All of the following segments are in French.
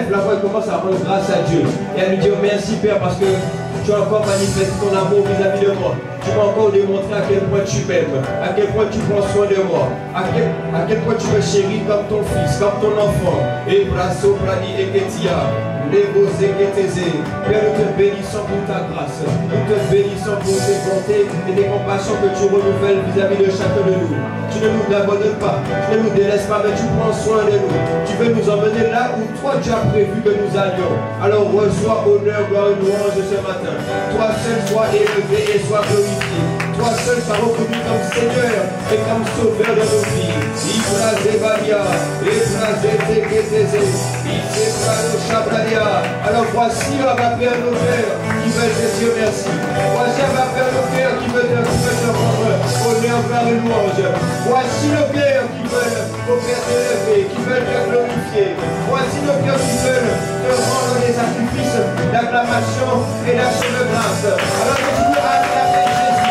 lève la voix et commence à rendre grâce à Dieu. Et à lui dire merci Père parce que tu as encore manifesté ton amour vis-à-vis de moi. Tu m'as encore démontré à quel point tu m'aimes, à quel point tu prends soin de moi, à quel point tu me chéris comme ton fils, comme ton enfant. Et brasso plani et ketia. Père, nous te bénissons pour ta grâce. Nous te bénissons pour tes bontés et tes compassions que tu renouvelles vis-à-vis de chacun de nous. Tu ne nous abandonnes pas, tu ne nous délaisses pas, mais tu prends soin de nous. Tu veux nous emmener là où toi tu as prévu que nous allions. Alors reçois honneur, gloire et louange ce matin. Toi seul sois élevé et sois glorifié. Toi seul sois reconnu comme Seigneur et comme Sauveur de nos vies. Alors voici on va faire nos cœurs qui veulent te dire merci. Voici on va faire nos cœurs qui veulent te rendre honneur, gloire et louange. Voici nos cœurs qui veulent te faire t'élever, qui veulent te glorifier. Voici nos cœurs qui veulent te rendre des sacrifices d'acclamation et d'action de grâce. Alors continue à acclamer Jésus.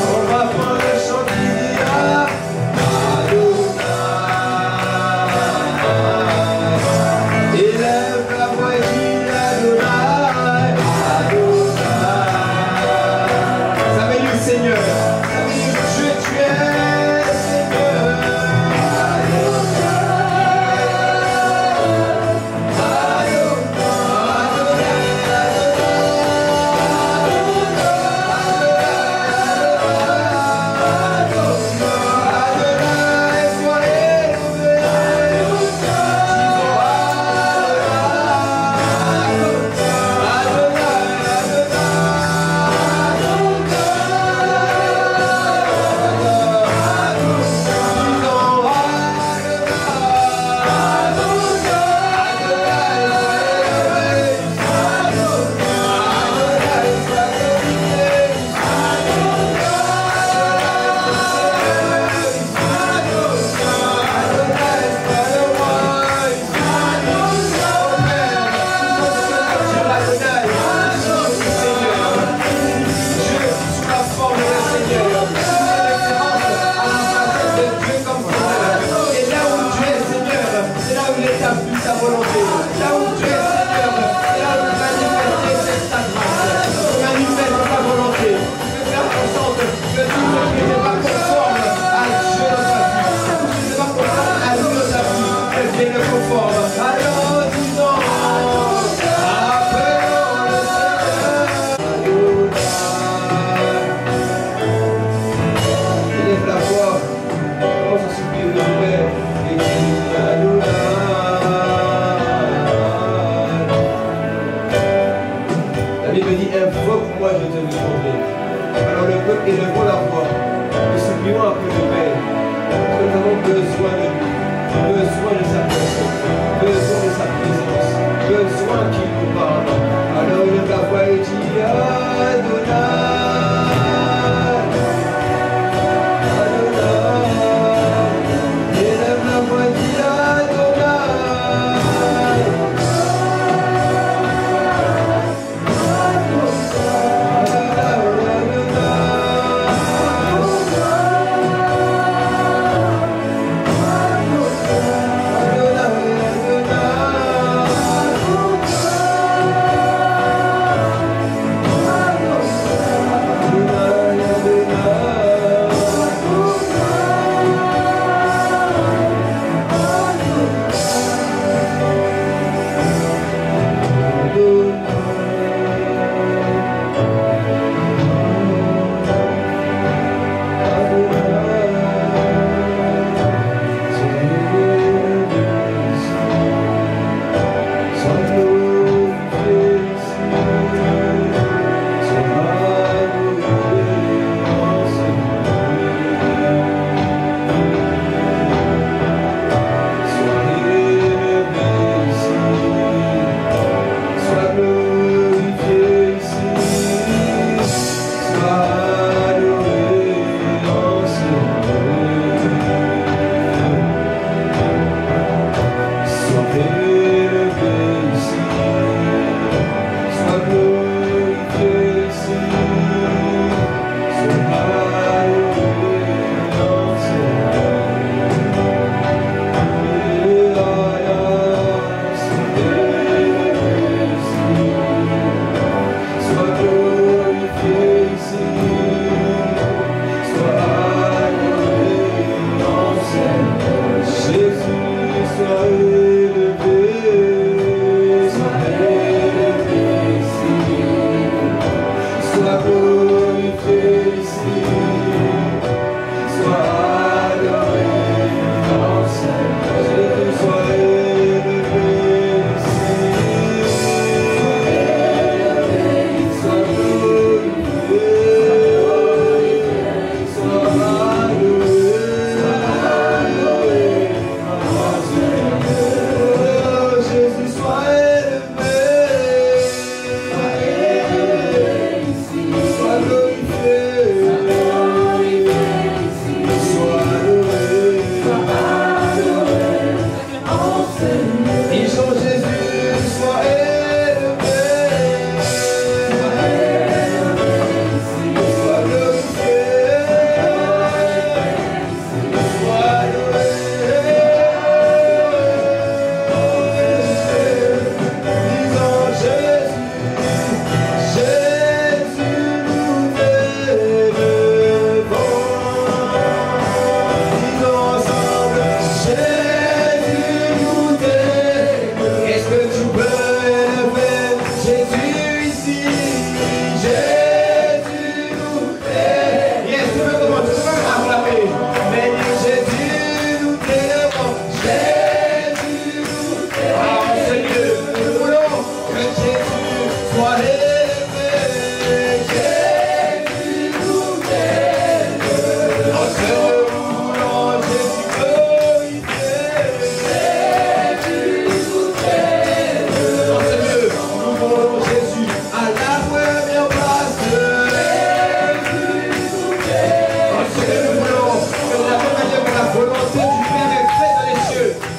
On va prendre le chant qui dira Adonai. Élève la voix et dis Adonai, Adonai. Ça veut dire Seigneur, ça veut dire Dieu, tu es Seigneur. Adonai.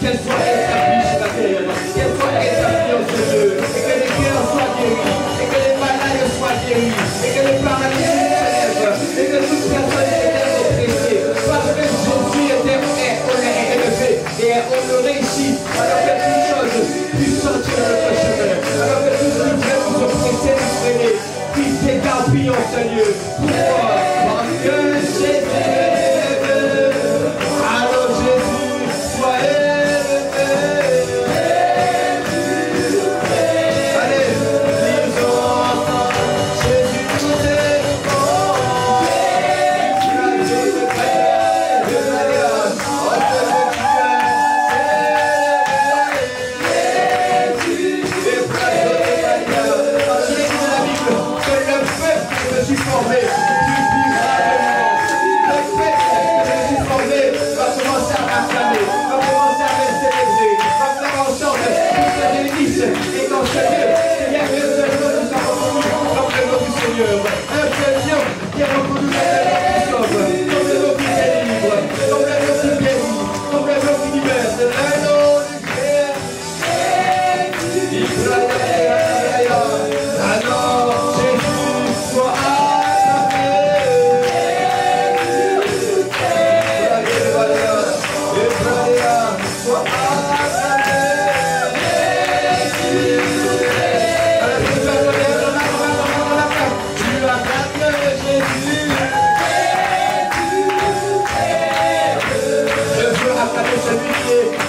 qu'elle soit établie sur la terre, qu'elle soit établie en ce lieu, et que les cœurs soient guéris, et que les malades soient guéris, et que les paralysés se lèvent, et que toute personne était oppressée, parce que Jésus est élevé et est honoré ici, alors que toute chose puisse sortir de notre chemin, alors que tout ce qui vient nous oppresser, nous freiner, puisse s'établir en ce lieu. Pourquoi? Parce que Jésus est élevé. Alors Jésus, sois élevé. Allez, disons ensemble, Jésus nous défend. Jésus nous je suis formé, tu vivras de moi. Le fait que je suis formé va commencer à m'acclamer, va commencer à me célébrer, va faire en sorte que je bénisse et qu'en ce lieu, il y a un seul nom qui soit reconnu comme le nom du Seigneur. Un seul nom qui est reconnu comme le nom qui sauve, comme le nom qui délivre, comme le nom qui guérit, comme le nom qui libère. C'est le nom du Christ. Alors, Jésus, sois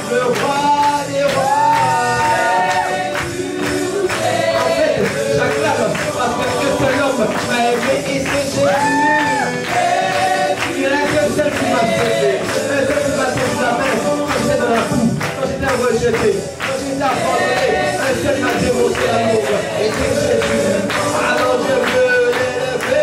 le roi des rois. En fait, j'acclame parce que seul homme m'a aimé et c'est Jésus. Il n'y en a qu'un seul qui m'a sauvé. Un seul qui m'a sauvé la main quand j'étais dans la boue, quand j'étais rejeté, quand j'étais abandonné. Un seul m'a démontré l'amour et c'est Jésus. Alors je veux l'élever.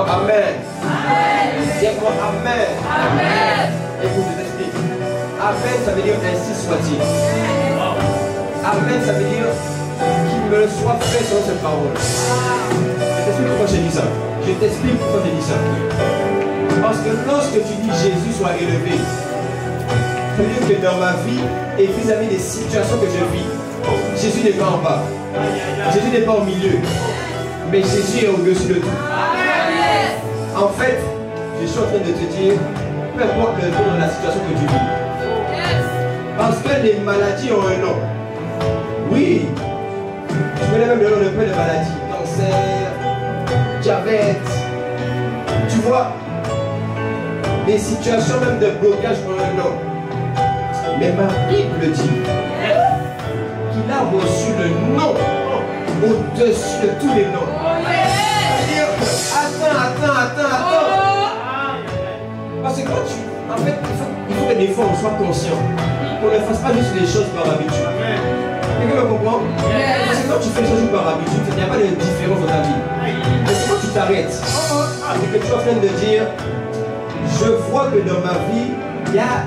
Amen. Dis-moi Amen. Amen. Écoute, je t'explique. Amen, ça veut dire ainsi soit-il. Amen, ça veut dire qu'il me soit fait selon cette parole. Je t'explique pourquoi j'ai dit ça. Je t'explique pourquoi j'ai dit ça. Parce que lorsque tu dis Jésus soit élevé, ça veut dire que dans ma vie et vis-à-vis des situations que je vis, Jésus n'est pas en bas. Jésus n'est pas au milieu. Mais Jésus est au-dessus de tout. En fait, je suis en train de te dire, peu importe le nom de la situation que tu vis. Parce que les maladies ont un nom. Oui. Tu connais même le nom de plein de maladies. Cancer, diabète. Tu vois, des situations même de blocage ont un nom. Mais ma Bible dit qu'il a reçu le nom au-dessus de tous les noms. Attends. Parce que quand tu... En fait, il faut que des fois on soit conscient. Qu'on ne fasse pas juste les choses par habitude. Quelqu'un me comprend? Parce que quand tu fais les choses par habitude, il n'y a pas de différence dans ta vie. Mais c'est quand tu t'arrêtes. C'est que tu es en train de dire, je vois que dans ma vie, il y a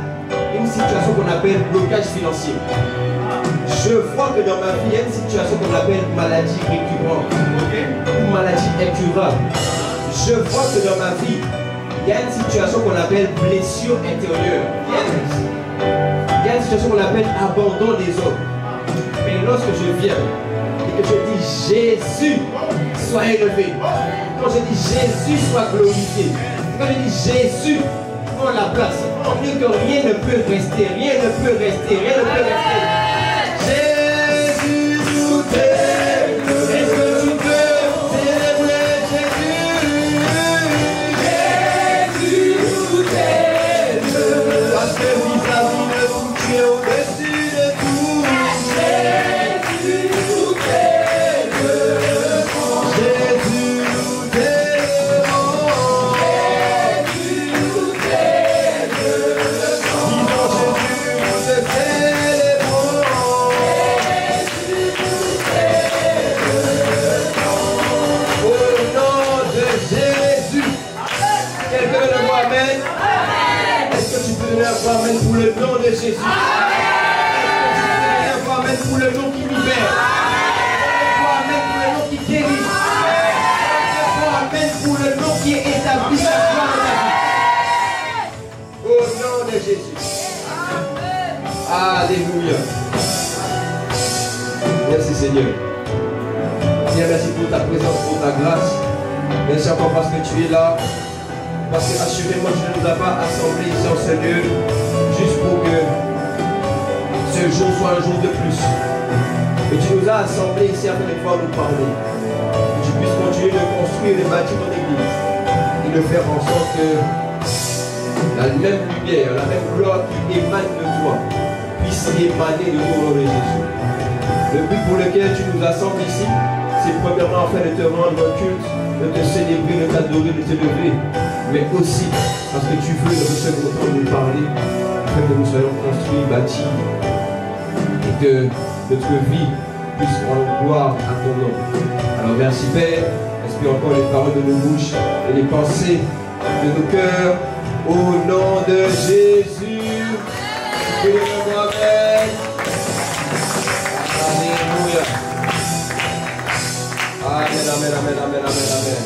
une situation qu'on appelle blocage financier. Je vois que dans ma vie, il y a une situation qu'on appelle maladie récurrente ou maladie incurable. Je vois que dans ma vie, il y a une situation qu'on appelle blessure intérieure. Il y a une situation qu'on appelle abandon des hommes. Mais lorsque je viens et que je dis Jésus soit élevé, quand je dis Jésus soit glorifié, quand je dis Jésus prend la place, on dit que rien ne peut rester, rien ne peut rester, rien ne peut rester. Jésus nous aime. Est-ce que tu peux célébrer Jésus? Jésus nous aime. Parce que vis-à-vis de tout, tu es au-dessus de tout. Jésus nous aime. Jésus nous aime. le nom de Jésus. Amen pour le nom qui libère. Amen pour le nom qui guérit. Amen pour le nom qui est établi sa gloire dans ta vie. Au nom de Jésus. Alléluia. Merci Seigneur. Seigneur, merci pour ta présence, pour ta grâce. Merci encore parce que tu es là. Parce que assurément tu ne nous as pas assemblés ici en ce lieu juste pour que ce jour soit un jour de plus. Et tu nous as assemblés ici afin de pouvoir nous parler. Que tu puisses continuer de construire et de bâtir ton église. Et de faire en sorte que la même lumière, la même gloire qui émane de toi puisse émaner de nous au nom de Jésus. Le but pour lequel tu nous assembles ici, c'est premièrement afin de te rendre un culte, de te célébrer, de t'adorer, de te lever, mais aussi parce que tu veux dans ce second temps nous parler, afin que nous soyons construits, bâtis, et que notre vie puisse rendre gloire à ton nom. Alors merci Père, inspire encore les paroles de nos bouches et les pensées de nos cœurs, au nom de Jésus. Amen. Alléluia. Amen, amen, amen, amen, amen, amen.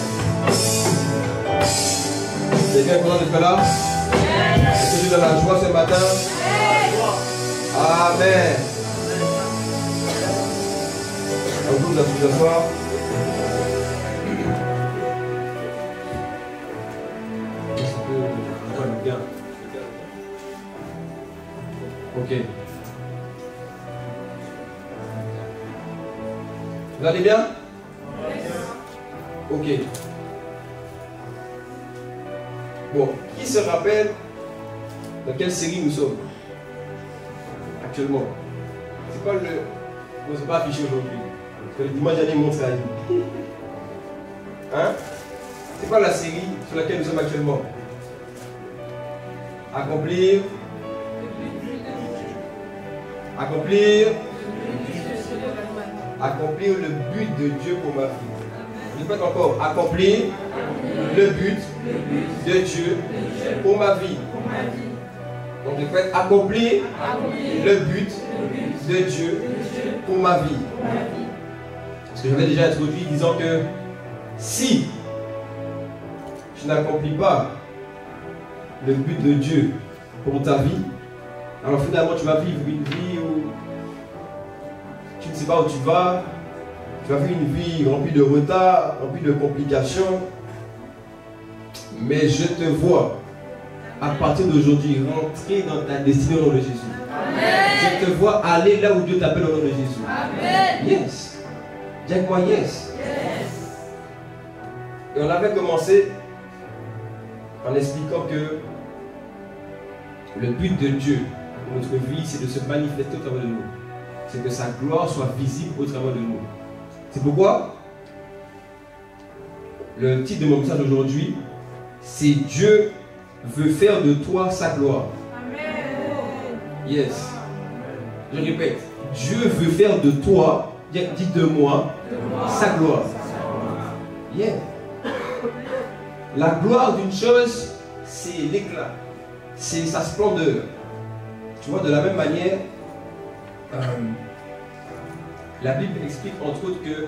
Quelqu'un est content d'être là? Est-ce que tu es dans la joie ce matin? Amen. On vous a tous ce soir. Ok. Vous allez bien? Ok. Bon, qui se rappelle dans quelle série nous sommes actuellement? C'est quoi le... Bon, c'est pas affiché aujourd'hui. Parce que le dimanche dernier montre à lui. Hein? C'est quoi la série sur laquelle nous sommes actuellement? Accomplir. Accomplir. Accomplir le but de Dieu pour ma vie. Je répète encore. Accomplir le but de Dieu pour ma vie. Donc je répète. Accomplir le but de Dieu pour ma vie. Parce que j'avais déjà introduit disant que si tu n'accomplis pas le but de Dieu pour ta vie, alors finalement tu vas vivre une vie où tu ne sais pas où tu vas vivre une vie remplie de retard, remplie de complications. Mais je te vois à partir d'aujourd'hui rentrer dans ta destinée au nom de Jésus. Amen. Je te vois aller là où Dieu t'appelle au nom de Jésus. Amen. Yes. Dis quoi, yes. Yes. Et on avait commencé en expliquant que le but de Dieu pour notre vie, c'est de se manifester au travers de nous. C'est que sa gloire soit visible au travers de nous. C'est pourquoi le titre de mon message aujourd'hui, c'est Dieu veut faire de toi sa gloire. Amen. Yes. Je répète, Dieu veut faire de toi, dites de moi, sa gloire. Yeah. La gloire d'une chose, c'est l'éclat, c'est sa splendeur. Tu vois, de la même manière, la Bible explique entre autres que,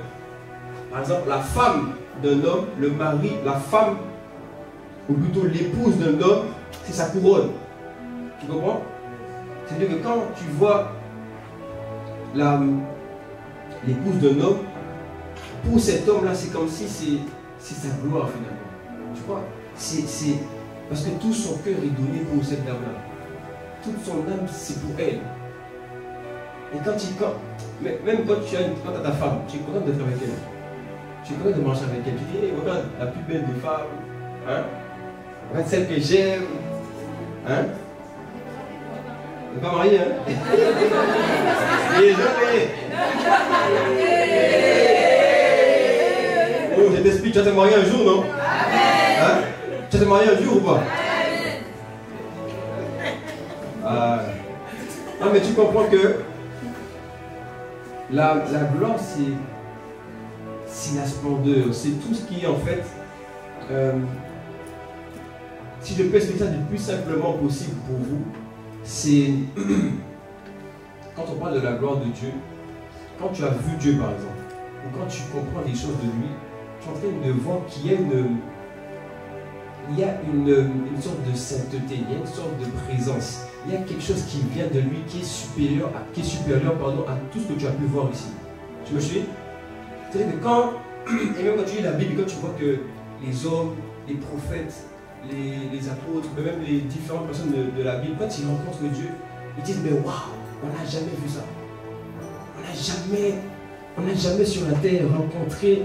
par exemple, la femme d'un homme, le mari, la femme, ou plutôt l'épouse d'un homme, c'est sa couronne. Tu comprends? C'est-à-dire que quand tu vois l'épouse d'un homme, pour cet homme-là, c'est comme si c'est sa gloire finalement. Tu vois? C'est parce que tout son cœur est donné pour cette dame-là. Toute son âme, c'est pour elle. Et même quand tu as ta femme, tu es content d'être avec elle. Tu es content de marcher avec elle. Tu dis, hey, regarde la plus belle des femmes. Hein? Regarde celle que j'aime. Hein? Tu n'es pas marié, hein? Il est jeune. Oh, je t'explique, tu vas te marier un jour, non? Hein? Tu vas te marier un jour ou pas? Non, mais tu comprends que la gloire, c'est la splendeur, c'est tout ce qui est en fait, si je peux expliquer ça du plus simplement possible pour vous, c'est quand on parle de la gloire de Dieu, quand tu as vu Dieu par exemple, ou quand tu comprends des choses de lui, tu es en train de voir qu'il y a une sorte de sainteté, il y a une sorte de présence, il y a quelque chose qui vient de lui qui est supérieur à tout ce que tu as pu voir ici. Tu me suis? C'est-à-dire que quand, et même quand tu lis la Bible, quand tu vois que les hommes, les prophètes, les apôtres, mais même les différentes personnes de la Bible, quand ils rencontrent Dieu, ils disent mais waouh, on n'a jamais vu ça. On n'a jamais sur la terre rencontré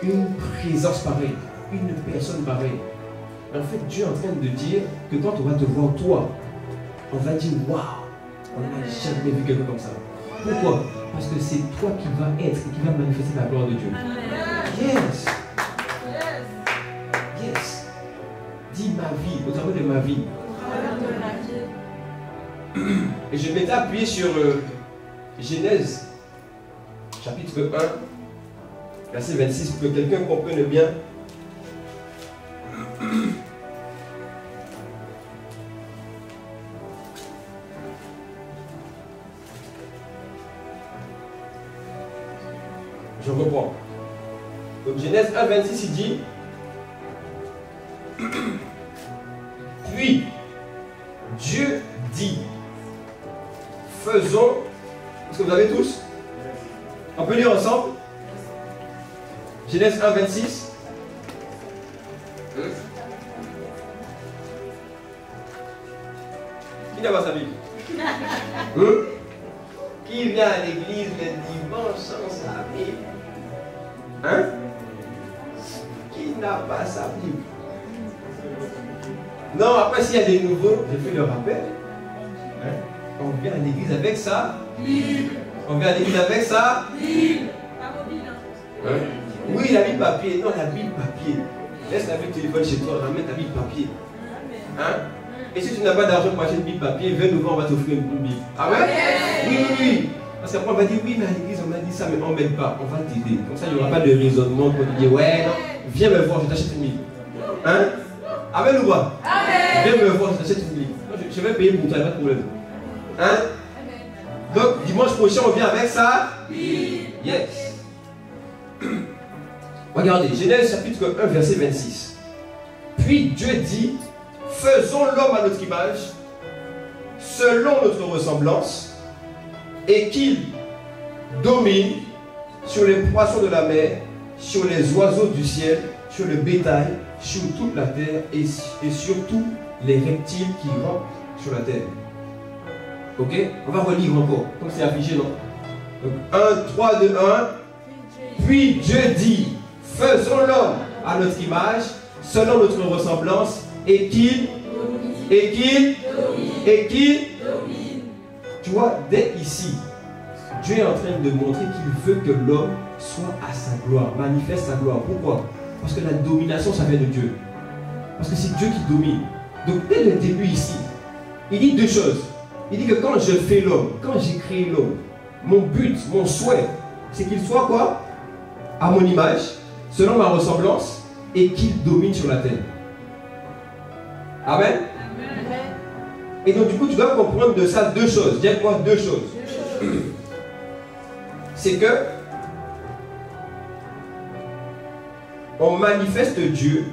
une présence pareille, une personne pareille. En fait, Dieu est en train de dire que quand on va te voir toi, on va dire waouh, on n'a jamais vu quelqu'un comme ça. Pourquoi? Parce que c'est toi qui vas être et qui va manifester la gloire de Dieu. Yes. Yes. Dis ma vie, au travers de ma vie. Et je m'étais appuyé sur Genèse, chapitre 1, verset 26, pour que quelqu'un comprenne bien. Je reprends. Donc Genèse 1, 26, il dit puis Dieu dit, faisons. Est-ce que vous avez tous? On peut lire ensemble? Genèse 1, 26. Qui n'a pas sa Bible? Qui vient à l'église le dimanche sans sa Bible? Hein? Qui n'a pas sa Bible? Non, après s'il y a des nouveaux, je fais le rappel. Hein? On vient à l'église avec ça. On vient à l'église avec ça. Hein? Oui, la Bible papier. Non, la Bible papier. Laisse la Bible téléphone chez toi, ramène ta Bible papier. Hein? Et si tu n'as pas d'argent pour acheter une Bible papier, viens nous voir, on va t'offrir une Bible. Ah ouais? Oui. Parce qu'après on va dire, oui, mais à l'église on m'a dit ça, mais on ne m'aide pas. On va t'aider. Comme ça, il n'y aura pas de raisonnement pour te dire, ouais, non, viens me voir, je t'achète une Bible. Hein? Amen ou pas? Viens me voir, je t'achète une Bible. Je vais payer pour toi, il n'y a pas de problème. Hein? Donc, dimanche prochain, on vient avec ça. Yes. Regardez, Genèse chapitre 1, verset 26. Puis Dieu dit, faisons l'homme à notre image, selon notre ressemblance, et qu'il domine sur les poissons de la mer, sur les oiseaux du ciel, sur le bétail, sur toute la terre et sur tous les reptiles qui rampent sur la terre. Ok? On va relire encore, comme c'est affiché, non? Donc, 1, 3, 2, 1. Puis Dieu dit, faisons l'homme à notre image, selon notre ressemblance, et qu'il tu vois, dès ici, Dieu est en train de montrer qu'il veut que l'homme soit à sa gloire, manifeste sa gloire. Pourquoi? Parce que la domination, ça vient de Dieu. Parce que c'est Dieu qui domine. Donc dès le début ici, il dit deux choses. Il dit que quand je fais l'homme, quand j'ai créé l'homme, mon but, mon souhait, c'est qu'il soit quoi? À mon image, selon ma ressemblance, et qu'il domine sur la terre. Amen. Et donc du coup, tu dois comprendre de ça deux choses. Dis-moi deux choses. C'est que on manifeste Dieu,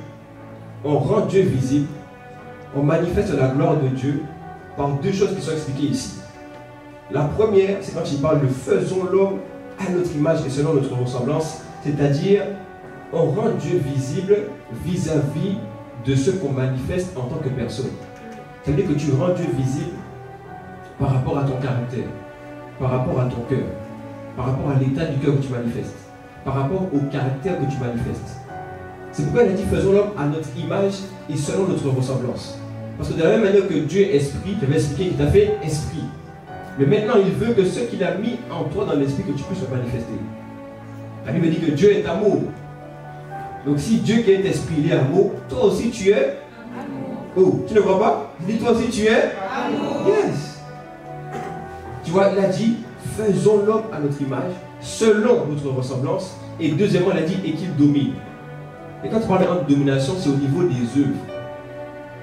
on rend Dieu visible, on manifeste la gloire de Dieu par deux choses qui sont expliquées ici. La première, c'est quand il parle de faisons l'homme à notre image et selon notre ressemblance, c'est-à-dire on rend Dieu visible vis-à-vis de ce qu'on manifeste en tant que personne. Ça veut dire que tu rends Dieu visible par rapport à ton caractère, par rapport à ton cœur, par rapport à l'état du cœur que tu manifestes, par rapport au caractère que tu manifestes. C'est pourquoi il a dit faisons l'homme à notre image et selon notre ressemblance. Parce que de la même manière que Dieu est esprit, je vais expliquer qu'il t'a fait esprit. Mais maintenant il veut que ce qu'il a mis en toi dans l'esprit, que tu puisses le manifester. La Bible dit que Dieu est amour. Donc si Dieu qui est esprit, il est amour, toi aussi tu es amour. Oh, tu ne vois pas? Dis toi aussi tu es amour. Yes. Tu vois, il a dit faisons l'homme à notre image, selon notre ressemblance. Et deuxièmement, il a dit et qu'il domine. Et quand tu parles de domination, c'est au niveau des œuvres.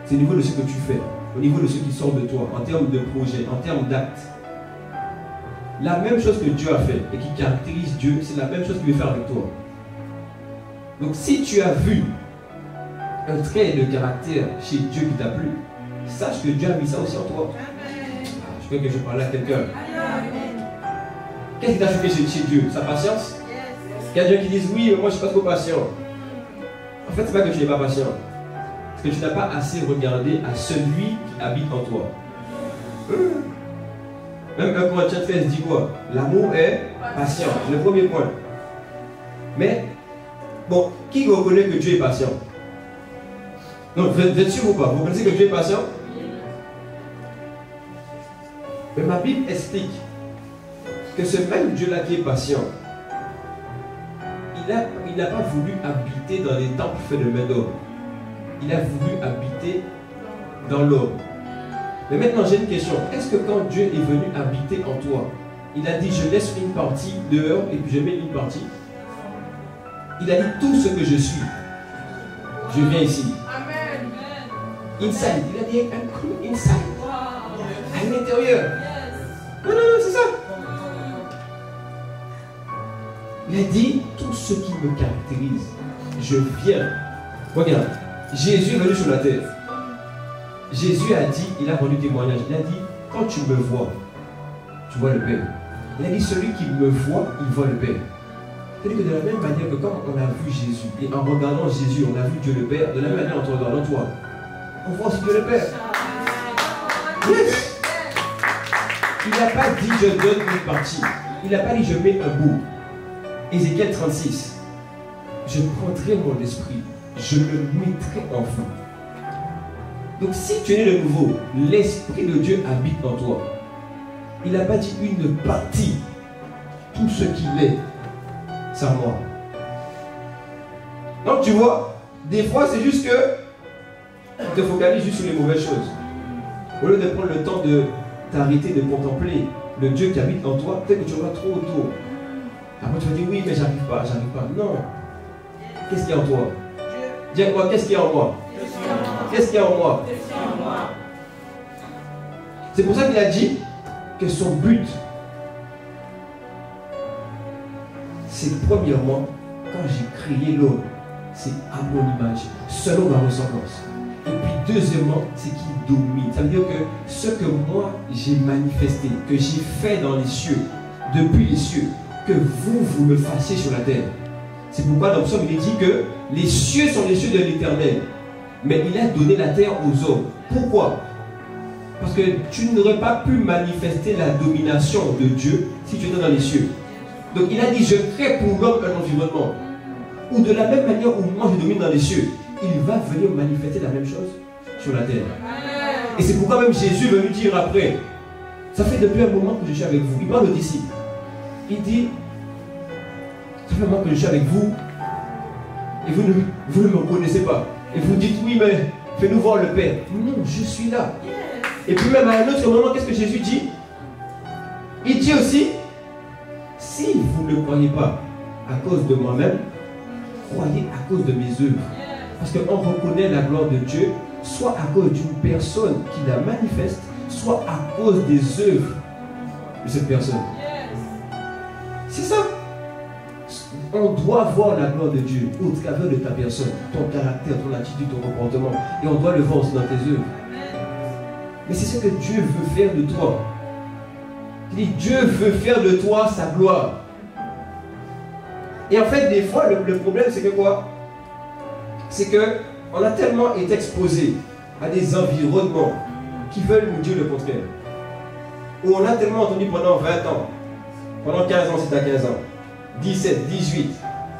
C'est au niveau de ce que tu fais. au niveau de ce qui sort de toi, en termes de projet, en termes d'actes. La même chose que Dieu a fait et qui caractérise Dieu, c'est la même chose qu'il veut faire avec toi. Donc si tu as vu un trait de caractère chez Dieu qui t'a plu, sache que Dieu a mis ça aussi en toi. Je veux que je parle à quelqu'un. Qu'est-ce qui t'a choqué chez Dieu? Sa patience? Il y a des gens qui disent oui, moi je ne suis pas trop patient. En fait, ce n'est pas que tu n'es pas patient. C'est que tu n'as pas assez regardé à celui qui habite en toi. Même 1 Corinthiens 13 dit quoi? L'amour est patient. C'est le premier point. Mais, bon, qui reconnaît que Dieu est patient? Non, vous êtes sûr ou pas? Vous connaissez que Dieu est patient? Mais ma Bible explique que ce même Dieu-là qui est patient, il n'a pas voulu habiter dans les temples faits de main d'homme. Il a voulu habiter dans l'homme. Mais maintenant j'ai une question. Est-ce que quand Dieu est venu habiter en toi, il a dit je laisse une partie dehors et puis je mets une partie? Il a dit tout ce que je suis, je viens ici. Amen. Inside. Il a dit un inside. À l'intérieur. Non, c'est ça. Il a dit tout ce qui me caractérise, je viens. Regarde, Jésus est venu sur la terre. Jésus a dit, il a rendu témoignage, il a dit, quand tu me vois, tu vois le Père. Il a dit, celui qui me voit, il voit le Père. C'est-à-dire que de la même manière que quand on a vu Jésus, et en regardant Jésus, on a vu Dieu le Père, de la même manière en te regardant toi, on voit aussi Dieu le Père. Yes. Il n'a pas dit, je donne une partie. Il n'a pas dit, je mets un bout. Ézéchiel 36. Je prendrai mon esprit, je le mettrai en vous. Donc si tu es né de nouveau, l'Esprit de Dieu habite en toi. Il n'a pas dit une partie. Tout ce qu'il est, c'est à moi. Donc tu vois, des fois c'est juste que tu te focalises juste sur les mauvaises choses. Au lieu de prendre le temps de t'arrêter de contempler le Dieu qui habite en toi, peut-être que tu vas trop autour. Après tu vas dire oui mais j'arrive pas. Non. Qu'est-ce qu'il y a en toi? Dis-moi, qu'est-ce qu'il y a en moi? Qu'est-ce qu'il y a en moi? C'est pour ça qu'il a dit que son but, c'est premièrement, quand j'ai créé l'homme, c'est à mon image, selon ma ressemblance. Et puis deuxièmement, c'est qu'il domine. Ça veut dire que ce que moi j'ai manifesté, que j'ai fait dans les cieux, depuis les cieux, que vous le fassiez sur la terre. C'est pourquoi dans le psaume il est dit que les cieux sont les cieux de l'Éternel. Mais il a donné la terre aux hommes. Pourquoi? Parce que tu n'aurais pas pu manifester la domination de Dieu si tu étais dans les cieux. Donc il a dit, je crée pour l'homme un environnement où de la même manière où moi je domine dans les cieux, il va venir manifester la même chose sur la terre. Et c'est pourquoi même Jésus va lui dire après, ça fait depuis un moment que je suis avec vous. Il parle aux disciples. Il dit, ça fait un moment que je suis avec vous et vous ne me connaissez pas. Et vous dites, oui, mais fais-nous voir le Père. Non, je suis là. Et puis même à un autre moment, qu'est-ce que Jésus dit? Il dit aussi, si vous ne croyez pas à cause de moi-même, croyez à cause de mes œuvres. Parce qu'on reconnaît la gloire de Dieu, soit à cause d'une personne qui la manifeste, soit à cause des œuvres de cette personne. C'est ça. On doit voir la gloire de Dieu au travers de ta personne, ton caractère, ton attitude, ton comportement. Et on doit le voir aussi dans tes œuvres. Mais c'est ce que Dieu veut faire de toi. Il dit, Dieu veut faire de toi sa gloire. Et en fait, des fois, le problème, c'est que quoi? C'est qu'on a tellement été exposé à des environnements qui veulent nous dire le contraire. Où on a tellement entendu pendant 20 ans, pendant 15 ans, c'est à 15 ans, 17, 18,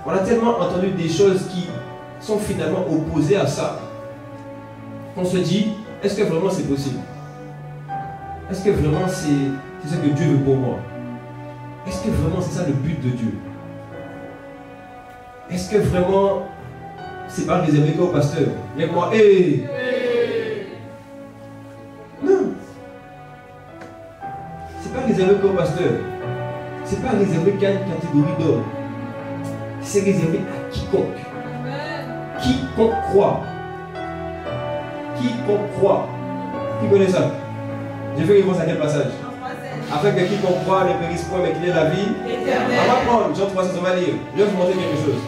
on a tellement entendu des choses qui sont finalement opposées à ça, qu'on se dit, est-ce que vraiment c'est possible? Est-ce que vraiment c'est ce que Dieu veut pour moi? Est-ce que vraiment c'est ça le but de Dieu? Est-ce que vraiment c'est pas réservé qu'au pasteur? Il y a moi, hey! Non! C'est pas réservé qu'au pasteur. C'est pas réservé qu'à une catégorie d'hommes. C'est réservé à quiconque. Quiconque croit. Quiconque croit. Qui connaît ça? J'ai fait réponse à quel passage? Afin que quiconque croit ne périsse point, mais qu'il ait la vie éternelle. On va prendre Jean 3, on va lire. Je vais vous montrer quelque chose.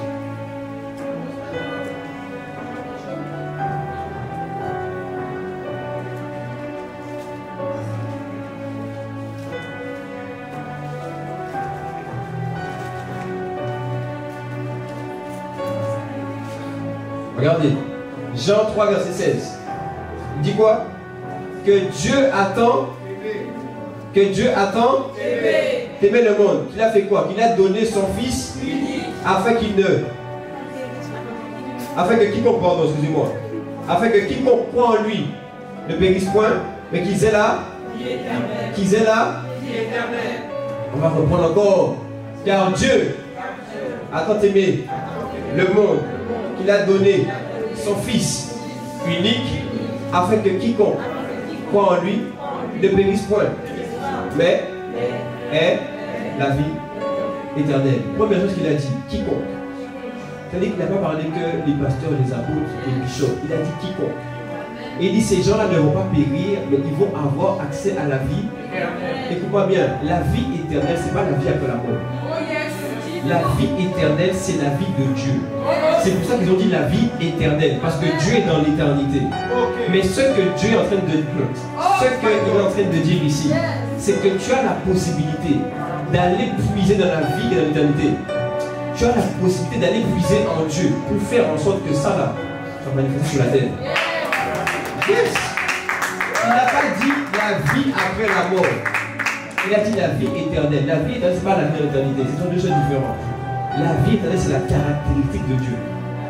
Regardez, Jean 3, verset 16. Il dit quoi? Que Dieu attend d'aimer le monde. Qu'il a fait quoi? Qu'il a donné son Fils afin qu'il ne... Afin que quiconque, pardon, excusez-moi. Afin que quiconque croit en lui ne périsse point, mais qu'ils aient la vie éternelle. On va reprendre encore. Car Dieu a tant aimé le monde qu'il a donné son Fils unique afin que quiconque croit en lui ne périsse point, mais ait la vie éternelle. Première chose qu'il a dit, quiconque. C'est-à-dire qu'il n'a pas parlé que les pasteurs, les apôtres, les bishops. Il a dit quiconque. Et il dit ces gens-là ne vont pas périr, mais ils vont avoir accès à la vie. Écoute-moi bien, la vie éternelle, ce n'est pas la vie après la mort. La vie éternelle, c'est la vie de Dieu. C'est pour ça qu'ils ont dit la vie éternelle, parce que Dieu est dans l'éternité. Mais ce que Dieu est en train de dire ici, c'est que tu as la possibilité d'aller puiser dans la vie et dans l'éternité. Tu as la possibilité d'aller puiser en Dieu pour faire en sorte que ça là soit manifesté sur la terre. Yes. Il n'a pas dit la vie après la mort. Il a dit la vie éternelle. La vie éternelle, ce n'est pas la vie de l'éternité. Ce sont deux choses différentes. La vie éternelle, c'est la caractéristique de Dieu.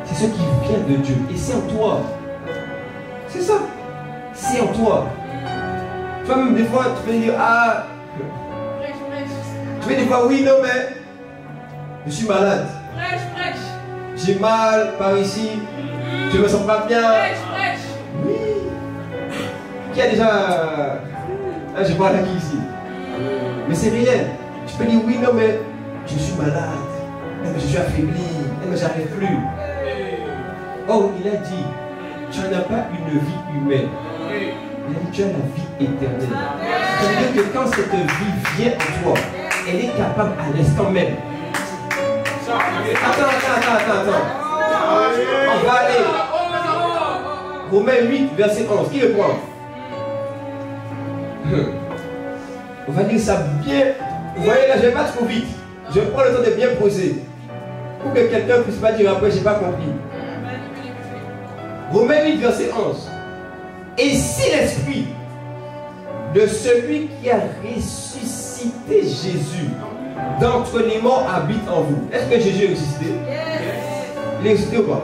C'est ce qui vient de Dieu. Et c'est en toi. C'est ça. C'est en toi. Toi-même, des fois, tu peux dire, ah. Tu peux des fois, oui, non, mais. Je suis malade. J'ai mal par ici. Je ne me sens pas bien. Oui. Qui a déjà. Ah, je parle à qui ici? Mais c'est réel. Tu peux dire oui, non, mais je suis malade. Mais je suis affaibli. Mais j'arrive plus. Oh, il a dit, tu n'as pas une vie humaine. Il a dit, tu as la vie éternelle. C'est-à-dire que quand cette vie vient en toi, elle est capable à l'instant même. Attends. On va aller. Romains 8, verset 11. Qui le prend? On va dire ça bien. Vous voyez là, je ne vais pas trop vite. Je prends le temps de bien poser. Pour que quelqu'un ne puisse pas dire après, je n'ai pas compris. Romains 8, verset 11. Et si l'esprit de celui qui a ressuscité Jésus d'entre les morts habite en vous. Est-ce que Jésus est ressuscité? Il est ressuscité ou pas?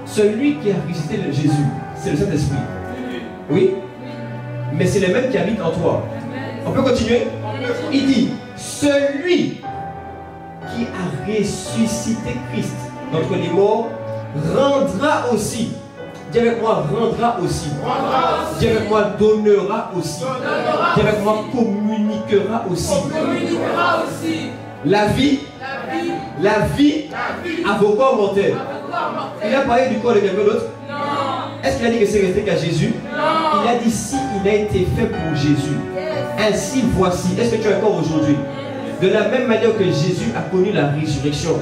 Celui qui a ressuscité Jésus, c'est le Saint-Esprit. Oui? Mais c'est le même qui habite en toi. On peut continuer? Il dit, celui qui a ressuscité Christ d'entre les morts rendra aussi. Dis avec moi, rendra aussi. Dis avec moi, donnera aussi. Dis avec moi, communiquera aussi. La vie à vos corps mortels. Il a parlé du corps de quelqu'un d'autre? Est-ce qu'il a dit que c'est resté qu'à Jésus? Il a dit si il a été fait pour Jésus. Ainsi voici. Est-ce que tu es encore aujourd'hui? De la même manière que Jésus a connu la résurrection.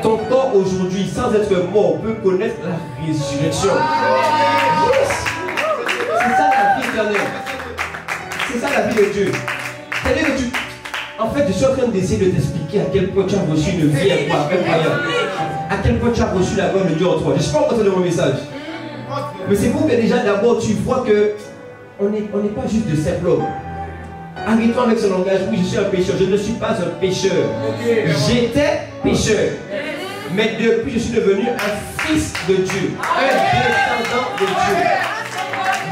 Ton corps aujourd'hui, sans être mort, peut connaître la résurrection. Yes. C'est ça la vie éternelle. C'est ça la vie de Dieu. C'est-à-dire que en fait, je suis en train d'essayer de t'expliquer à quel point tu as reçu une vie incroyable. À quel point tu as reçu la gloire de Dieu en toi. Je ne suis pas en train de mon message. Mais c'est pour que déjà d'abord tu vois que on n'est pas juste de simples hommes. Arrête-toi avec ce langage. Oui, je suis un pécheur. Je ne suis pas un pécheur. J'étais pécheur. Mais depuis, je suis devenu un fils de Dieu. Un descendant de Dieu.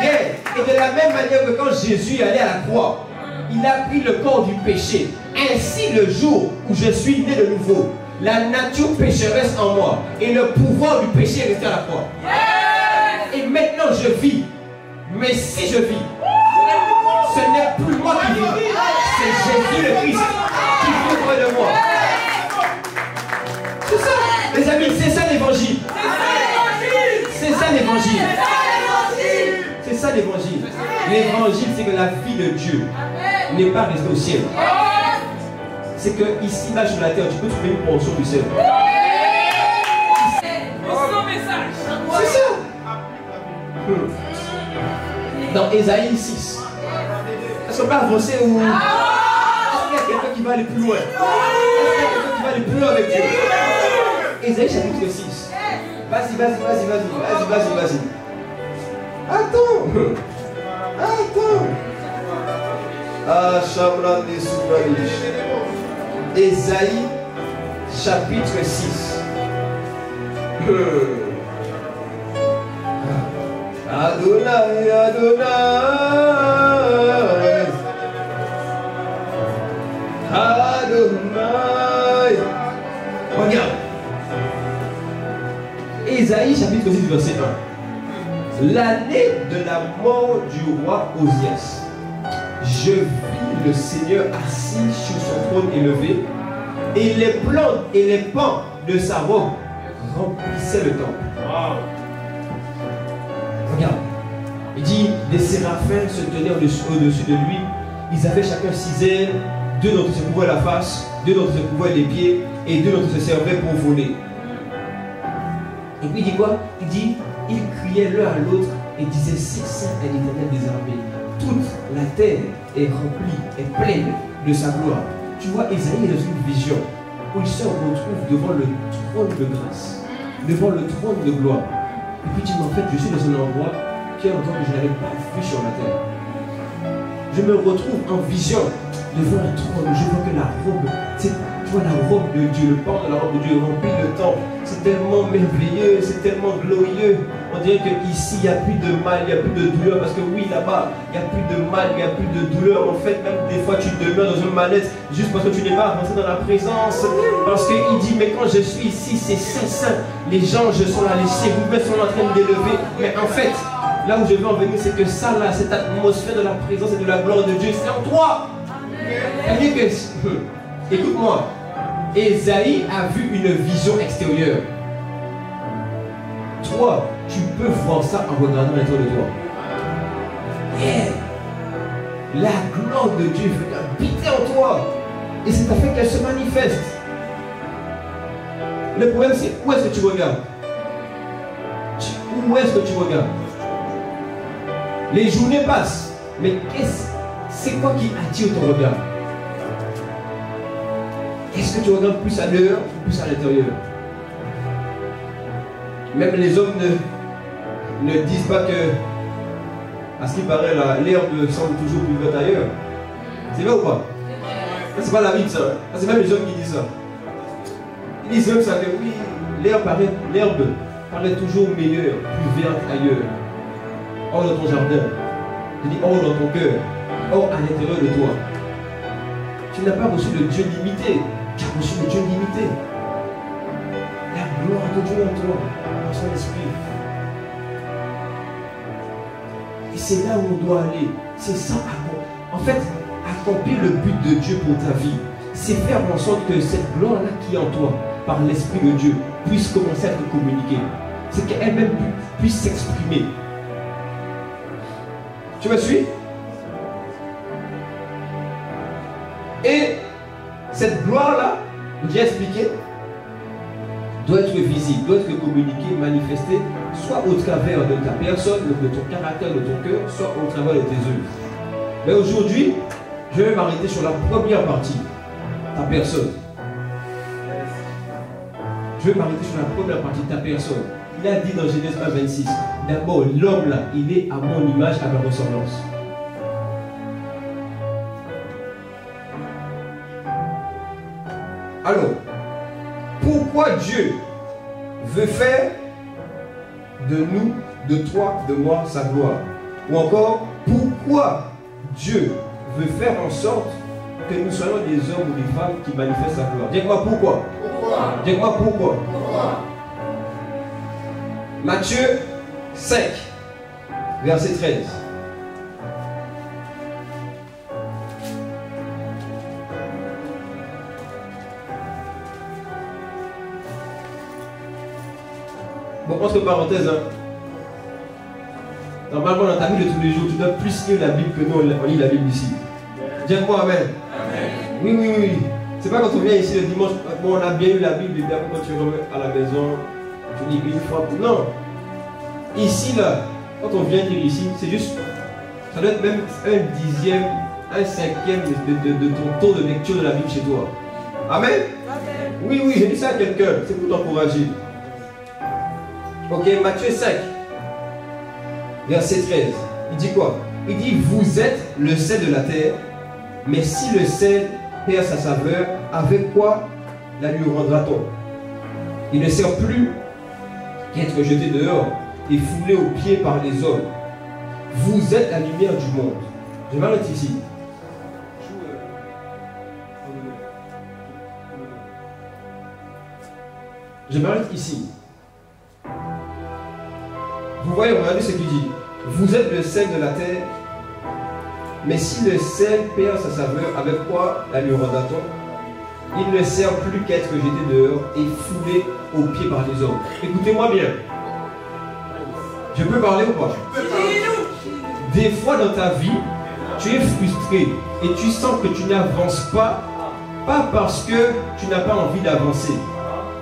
Yeah. Et de la même manière que quand Jésus est allé à la croix, il a pris le corps du péché. Ainsi, le jour où je suis né de nouveau, la nature pécheresse en moi et le pouvoir du péché est resté à la croix. Et maintenant, je vis. Mais si je vis, ce n'est plus moi qui vis, c'est Jésus le Christ qui vit auprès de moi. C'est ça, les amis, c'est ça l'évangile. C'est ça l'évangile. l'évangile. L'évangile, c'est que la vie de Dieu n'est pas restée au ciel. C'est que ici, là, sur la terre, tu peux trouver une portion du ciel. C'est ça. Dans Ésaïe 6. Est-ce qu'on peut avancer ou... Est-ce qu'il y a quelqu'un qui va aller plus loin? Est-ce qu'il y a quelqu'un qui va aller plus loin avec Dieu? Ésaïe chapitre 6. Vas-y. Attends. Ah, Shamran des Souvalish. Ésaïe chapitre 6. Adonai, Adonai. Adonai. Regarde. Ésaïe chapitre 6 verset 1. L'année de la mort du roi Osias, je vis le Seigneur assis sur son trône élevé, et les plantes et les pans de sa robe remplissaient le temple. Wow. Regarde, il dit, des séraphins se tenaient au-dessus de lui, ils avaient chacun 6 ailes, 2 d'entre eux se couvraient la face, 2 d'entre eux se couvraient les pieds, et 2 d'entre eux se servaient pour voler. Et puis il dit quoi? Il dit, ils criaient l'un à l'autre et disaient, c'est saint est l'Éternel des armées. Toute la terre est remplie, est pleine de sa gloire. Tu vois, Ésaïe est dans une vision où il se retrouve devant le trône de grâce, devant le trône de gloire. Et puis il dit, mais en fait, je suis dans un endroit qui est un endroit que je n'avais pas vu sur la terre. Je me retrouve en vision devant un trône. Je vois que la robe, tu vois la robe de Dieu, le pan de la robe de Dieu remplit le temple. C'est tellement merveilleux, c'est tellement glorieux. On dirait qu'ici, il n'y a plus de mal, il n'y a plus de douleur. Parce que oui, là-bas, il n'y a plus de mal, il n'y a plus de douleur. En fait, même des fois, tu demeures dans une malaise juste parce que tu n'es pas avancé dans la présence. Parce qu'il dit, mais quand je suis ici, c'est saint. Les anges sont là, les chérubins sont en train d'élever. Mais en fait, là où je veux en venir, c'est que ça, là, cette atmosphère de la présence et de la gloire de Dieu, c'est en toi. Écoute-moi. Ésaïe a vu une vision extérieure. Toi, tu peux voir ça en regardant l'intérieur de toi. Yeah. La gloire de Dieu veut habiter en toi. Et c'est fait qu'elle se manifeste. Le problème, c'est où est-ce que tu regardes? Où est-ce que tu regardes? Les journées passent. Mais c'est quoi qui attire ton regard? Est-ce que tu regardes plus à dehors ou plus à l'intérieur? Même les hommes ne disent pas que, à ce qui paraît, l'herbe semble toujours plus verte ailleurs. C'est vrai ou pas? C'est pas la Bible, ça. C'est même les hommes qui disent ça. Ils disent même ça, que oui, l'herbe paraît toujours meilleure, plus verte ailleurs. Or dans ton jardin, je dis or dans ton cœur, or à l'intérieur de toi. Tu n'as pas reçu le Dieu limité. Tu as reçu le Dieu limité. La gloire de Dieu en toi, dans son esprit. Et c'est là où on doit aller. C'est ça, en fait, accomplir le but de Dieu pour ta vie. C'est faire en sorte que cette gloire-là qui est en toi, par l'Esprit de Dieu, puisse commencer à te communiquer. C'est qu'elle-même puisse s'exprimer. Tu me suis? Et cette gloire-là, j'ai expliqué, doit être visible, doit être communiquée, manifestée, soit au travers de ta personne, de ton caractère, de ton cœur, soit au travers de tes œuvres. Mais aujourd'hui, je vais m'arrêter sur la première partie, ta personne. Je vais m'arrêter sur la première partie, ta personne. Il a dit dans Genèse 1:26, d'abord l'homme là, il est à mon image, à ma ressemblance. Alors, pourquoi Dieu veut faire de nous, de toi, de moi, sa gloire? Ou encore, pourquoi Dieu veut faire en sorte que nous soyons des hommes ou des femmes qui manifestent sa gloire? Dis-moi pourquoi. Dis-moi pourquoi. Matthieu 5, verset 13. Bon, entre parenthèses, hein. Normalement, dans ta vie de tous les jours, tu dois plus lire la Bible que nous, on lit la Bible ici. Dis quoi, amen. Oui, oui, oui. C'est pas quand on vient ici le dimanche, bon, on a bien lu la Bible, et bien quand tu remets à la maison, tu lis une fois. Non. Ici, là, quand on vient lire ici, c'est juste, ça doit être même un dixième, un cinquième de ton taux de lecture de la Bible chez toi. Amen. Oui, oui, j'ai dit ça à quelqu'un, c'est pour t'encourager. Ok, Matthieu 5, verset 13. Il dit quoi? Il dit, vous êtes le sel de la terre, mais si le sel perd sa saveur, avec quoi la lui rendra-t-on? Il ne sert plus qu'être jeté dehors et foulé aux pieds par les hommes. Vous êtes la lumière du monde. Je m'arrête ici. Je m'arrête ici. Vous voyez, regardez ce qu'il dit. Vous êtes le sel de la terre, mais si le sel perd sa saveur, avec quoi la lui rendra-t-on? Il ne sert plus qu'être jeté dehors et foulé aux pieds par les hommes. Écoutez-moi bien. Je peux parler ou pas? Des fois dans ta vie, tu es frustré et tu sens que tu n'avances pas, pas parce que tu n'as pas envie d'avancer,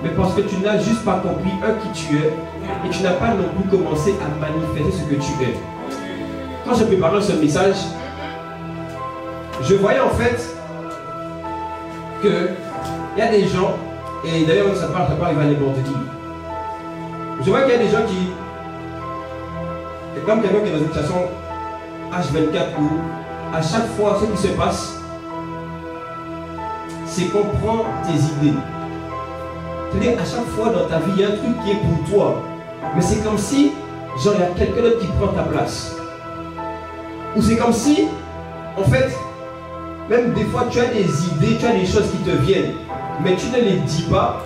mais parce que tu n'as juste pas compris qui tu es et tu n'as pas non plus commencé à manifester ce que tu es. Quand je préparais ce message, je voyais en fait que il y a des gens, et d'ailleurs ça parle à n'importe qui. Je vois qu'il y a des gens qui, comme quelqu'un qui est dans une situation H24 où à chaque fois ce qui se passe, c'est qu'on prend tes idées. C'est-à-dire à chaque fois dans ta vie, il y a un truc qui est pour toi. Mais c'est comme si, genre, il y a quelqu'un d'autre qui prend ta place. Ou c'est comme si, en fait, même des fois tu as des idées, tu as des choses qui te viennent, mais tu ne les dis pas.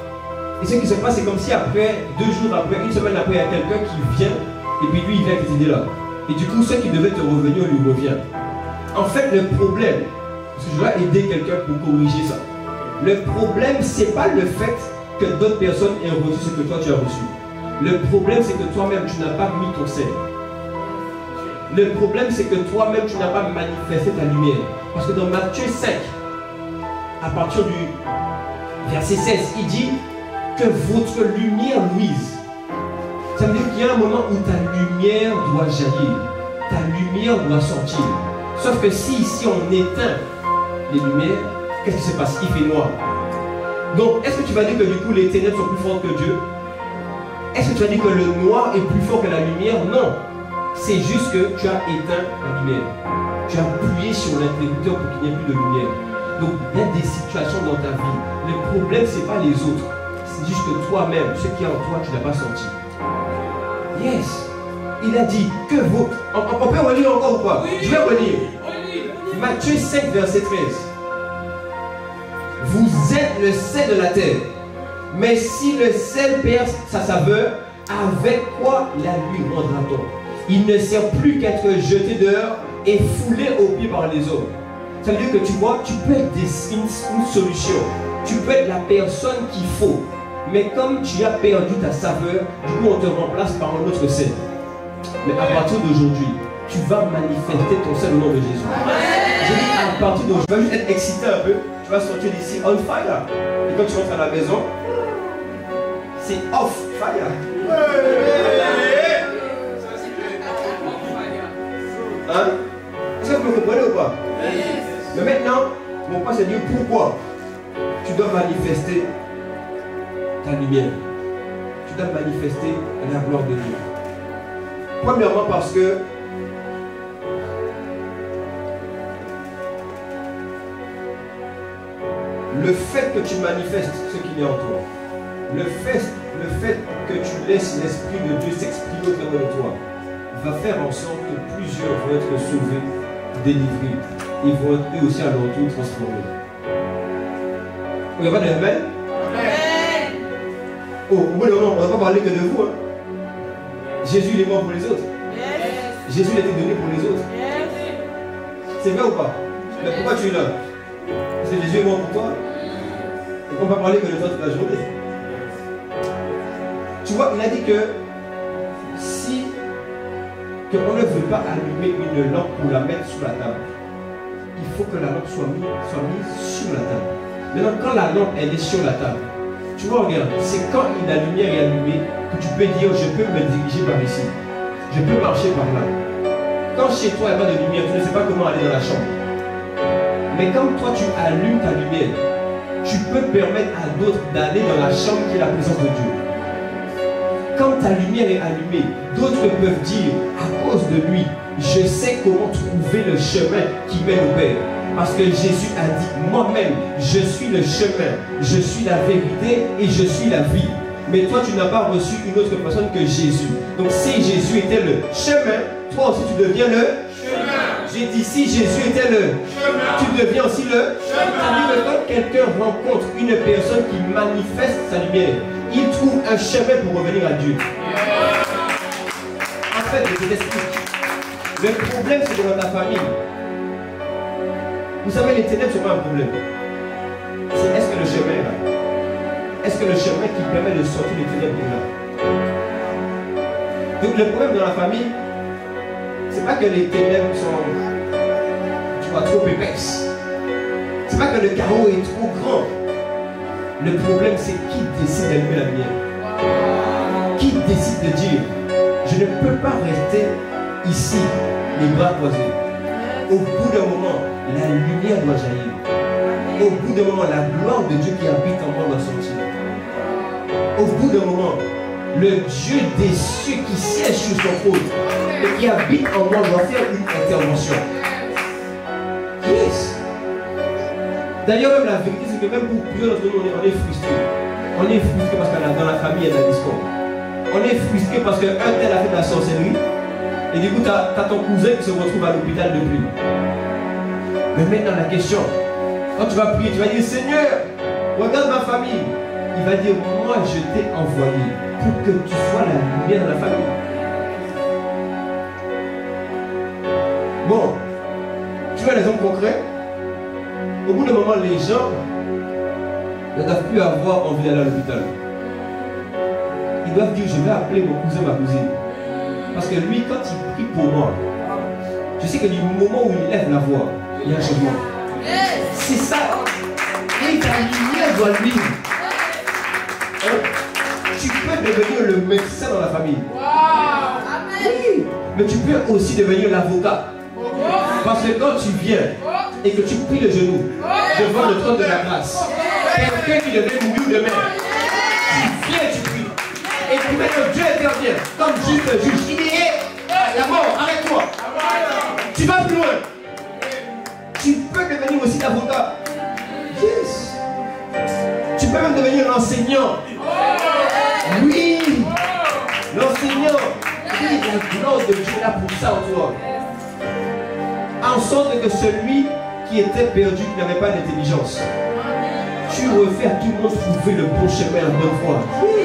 Et ce qui se passe, c'est comme si après, 2 jours après, 1 semaine après, il y a quelqu'un qui vient, et puis lui, il vient avec cette idée-là. Et du coup, ce qui devait te revenir, lui revient. En fait, le problème, parce que je dois aider quelqu'un pour corriger ça. Le problème, c'est pas le fait que d'autres personnes aient reçu ce que toi tu as reçu. Le problème, c'est que toi-même, tu n'as pas mis ton sel. Le problème, c'est que toi-même, tu n'as pas manifesté ta lumière. Parce que dans Matthieu 5, à partir du verset 16, il dit que votre lumière luise. Ça veut dire qu'il y a un moment où ta lumière doit jaillir. Ta lumière doit sortir. Sauf que si on éteint les lumières, qu'est-ce qui se passe? Il fait noir. Donc, est-ce que tu vas dire que du coup les ténèbres sont plus fortes que Dieu? Est-ce que tu vas dire que le noir est plus fort que la lumière? Non. C'est juste que tu as éteint la lumière. Tu as appuyé sur l'interrupteur pour qu'il n'y ait plus de lumière. Donc, il y a des situations dans ta vie. Le problème, ce n'est pas les autres. C'est juste que toi-même, ce qui est en toi, tu n'as pas senti. Yes. Il a dit que vous... On peut relire encore ou pas? Oui. Je vais relire. Matthieu 5, verset 13. Vous êtes le sel de la terre. Mais si le sel perd sa saveur, avec quoi la lui rendra-t-on? Il ne sert plus qu'être jeté dehors et foulé aux pieds par les hommes. Ça veut dire que tu vois, tu peux être une solution. Tu peux être la personne qu'il faut. Mais comme tu as perdu ta saveur, du coup on te remplace par un autre sel. Mais à partir d'aujourd'hui, tu vas manifester ton sel au nom de Jésus. J'ai dit à partir d'aujourd'hui, tu vas juste être excité un peu. Tu vas sortir d'ici on fire. Et quand tu rentres à la maison, c'est off fire. Hein? Est-ce que vous me comprenez ou pas? Mais maintenant, mon point c'est de dire pourquoi tu dois manifester ta lumière. Tu dois manifester la gloire de Dieu. Premièrement parce que le fait que tu manifestes ce qu'il y a en toi, le fait que tu laisses l'Esprit de Dieu s'exprimer au travers de toi, va faire en sorte que plusieurs vont être sauvés, délivrés, et vont être eux aussi à leur tour transformés. Vous n'avez pas d'amen? Oh, au bout d'un moment, on ne va pas parler que de vous. Hein. Jésus il est mort pour les autres. Jésus il a été donné pour les autres. C'est vrai ou pas? Mais pourquoi tu es là? Parce que Jésus est mort pour toi. Et on ne va pas parler que de toi toute la journée. Tu vois, il a dit que si qu'on ne veut pas allumer une lampe pour la mettre sur la table. Il faut que la lampe soit mise sur la table. Maintenant, quand la lampe elle est sur la table, tu vois, regarde, c'est quand la lumière est allumée que tu peux dire je peux me diriger par ici. Je peux marcher par là. Quand chez toi il n'y a pas de lumière, tu ne sais pas comment aller dans la chambre. Mais quand toi tu allumes ta lumière, tu peux permettre à d'autres d'aller dans la chambre qui est la présence de Dieu. Quand ta lumière est allumée, d'autres peuvent dire à cause de lui, je sais comment trouver le chemin qui mène au Père. Parce que Jésus a dit, moi-même, je suis le chemin, je suis la vérité et je suis la vie. Mais toi, tu n'as pas reçu une autre personne que Jésus. Donc si Jésus était le chemin, toi aussi tu deviens le chemin. J'ai dit, si Jésus était le chemin, tu deviens aussi le chemin. C'est-à-dire que quand quelqu'un rencontre une personne qui manifeste sa lumière, il trouve un chemin pour revenir à Dieu. En fait, je t'explique. Le problème, c'est que dans ta famille, vous savez, les ténèbres ne sont pas un problème. C'est est-ce que le chemin est là? Est-ce que le chemin qui permet de sortir des ténèbres est là? Donc le problème dans la famille, c'est pas que les ténèbres sont, tu vois, trop épaisses. C'est pas que le carreau est trop grand. Le problème, c'est qui décide d'allumer la lumière. Qui décide de dire, je ne peux pas rester ici, les bras croisés. Au bout d'un moment, la lumière doit jaillir. Au bout d'un moment, la gloire de Dieu qui habite en moi doit sortir. Au bout d'un moment, le Dieu des cieux qui siège sur son trône et qui habite en moi doit faire une intervention. Yes. D'ailleurs, même la vérité, c'est que même pour plusieurs d'entre nous, on est frustré. On est frustré parce que dans la famille, il y a de la discorde. On est frustré parce qu'un tel a fait de la sorcellerie. Et du coup, tu as ton cousin qui se retrouve à l'hôpital depuis. Mais maintenant, la question, quand tu vas prier, tu vas dire, Seigneur, regarde ma famille. Il va dire, moi, je t'ai envoyé pour que tu sois la lumière de la famille. Bon, tu vois l'exemple concret. Au bout d'un moment, les gens ne doivent plus avoir envie d'aller à l'hôpital. Ils doivent dire, je vais appeler mon cousin, ma cousine. Parce que lui, quand il prie pour moi, je sais que du moment où il lève la voix, il y a un changement. C'est ça. Et ta lumière doit lui. Tu peux devenir le médecin dans la famille. Oui. Mais tu peux aussi devenir l'avocat. Parce que quand tu viens et que tu pries le genou devant le trône de la grâce, quelqu'un qui devait mourir demain, tu viens, tu pries. Et puis maintenant Dieu intervient comme juste juge. Il dit, la mort, arrête-toi. Tu vas plus loin. Tu peux devenir aussi l'avocat. Yes. Tu peux même devenir l'enseignant. Oui. L'enseignant. Oui, la gloire de Dieu est là pour ça en toi. En sorte que celui qui était perdu, qui n'avait pas d'intelligence, tu refais à tout le monde trouver le bon chemin, la bonne voie. Oui.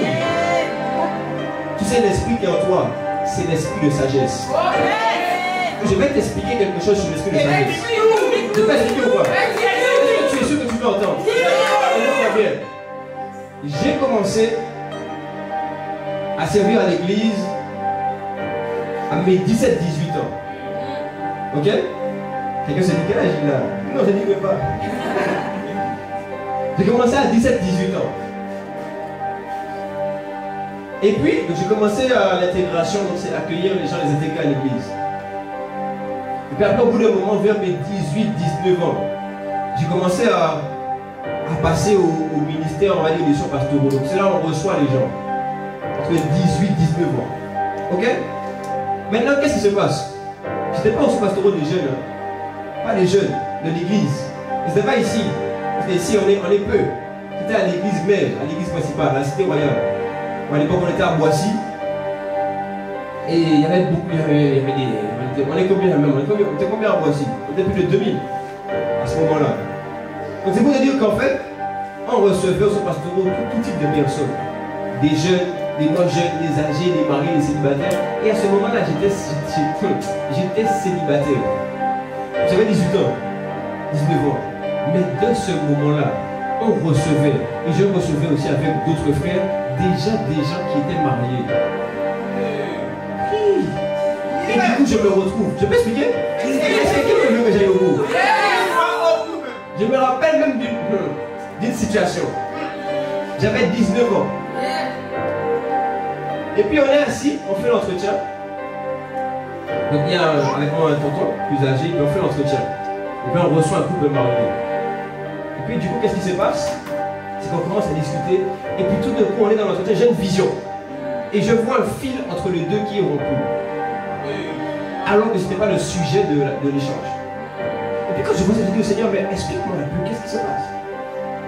Tu sais, l'esprit qui est en toi, c'est l'esprit de sagesse. Je vais t'expliquer quelque chose sur l'esprit de sagesse. Je vais t'expliquer pourquoi. Est-ce que tu es sûr que tu peux entendre? J'ai commencé à servir à l'église à mes 17-18 ans. Ok? Quelqu'un se dit quel âge il a? Non, je ne dis pas. J'ai commencé à 17-18 ans. Et puis, j'ai commencé à l'intégration, donc c'est accueillir les gens, les intégrer à l'église. Et puis après, au bout d'un moment, vers mes 18-19 ans, j'ai commencé à passer au ministère, on va dire, des missions pastoraux. Donc c'est là où on reçoit les gens. Entre 18-19 ans. Ok? Maintenant, qu'est-ce qui se passe? Je n'étais pas au pastoraux des jeunes. Pas les jeunes de l'église. Ce n'était pas ici. C'était ici, on est peu. C'était à l'église mère, à l'église principale, à la cité royale. À l'époque, on était à Boissy. Et il y avait beaucoup, on est combien même? On était combien à Boissy? On était plus de 2000 à ce moment-là. Donc c'est pour te dire qu'en fait, on recevait au pastoraux tout type de personnes. Des jeunes, des moins jeunes, des âgés, des mariés, des célibataires. Et à ce moment-là, j'étais célibataire. J'avais 18 ans, 19 ans. Mais de ce moment-là, on recevait, et je recevais aussi avec d'autres frères, déjà des gens qui étaient mariés. Oui. Et du coup, je me retrouve. Je peux expliquer? C'est qui qui veut que j'aille au bout? Je me rappelle même d'une situation. J'avais 19 ans. Et puis on est assis, on fait l'entretien. Donc il y a avec moi un tonton plus âgé, puis on fait l'entretien. Et puis on reçoit un couple marié. Et puis du coup, qu'est-ce qui se passe? C'est qu'on commence à discuter. Et puis tout d'un coup, on est dans l'entretien, j'ai une vision. Et je vois un fil entre les deux qui est rompu. Alors que ce n'était pas le sujet de l'échange. Et puis quand je vois ça, je dis au Seigneur, mais explique-moi un peu, qu'est-ce qui se passe?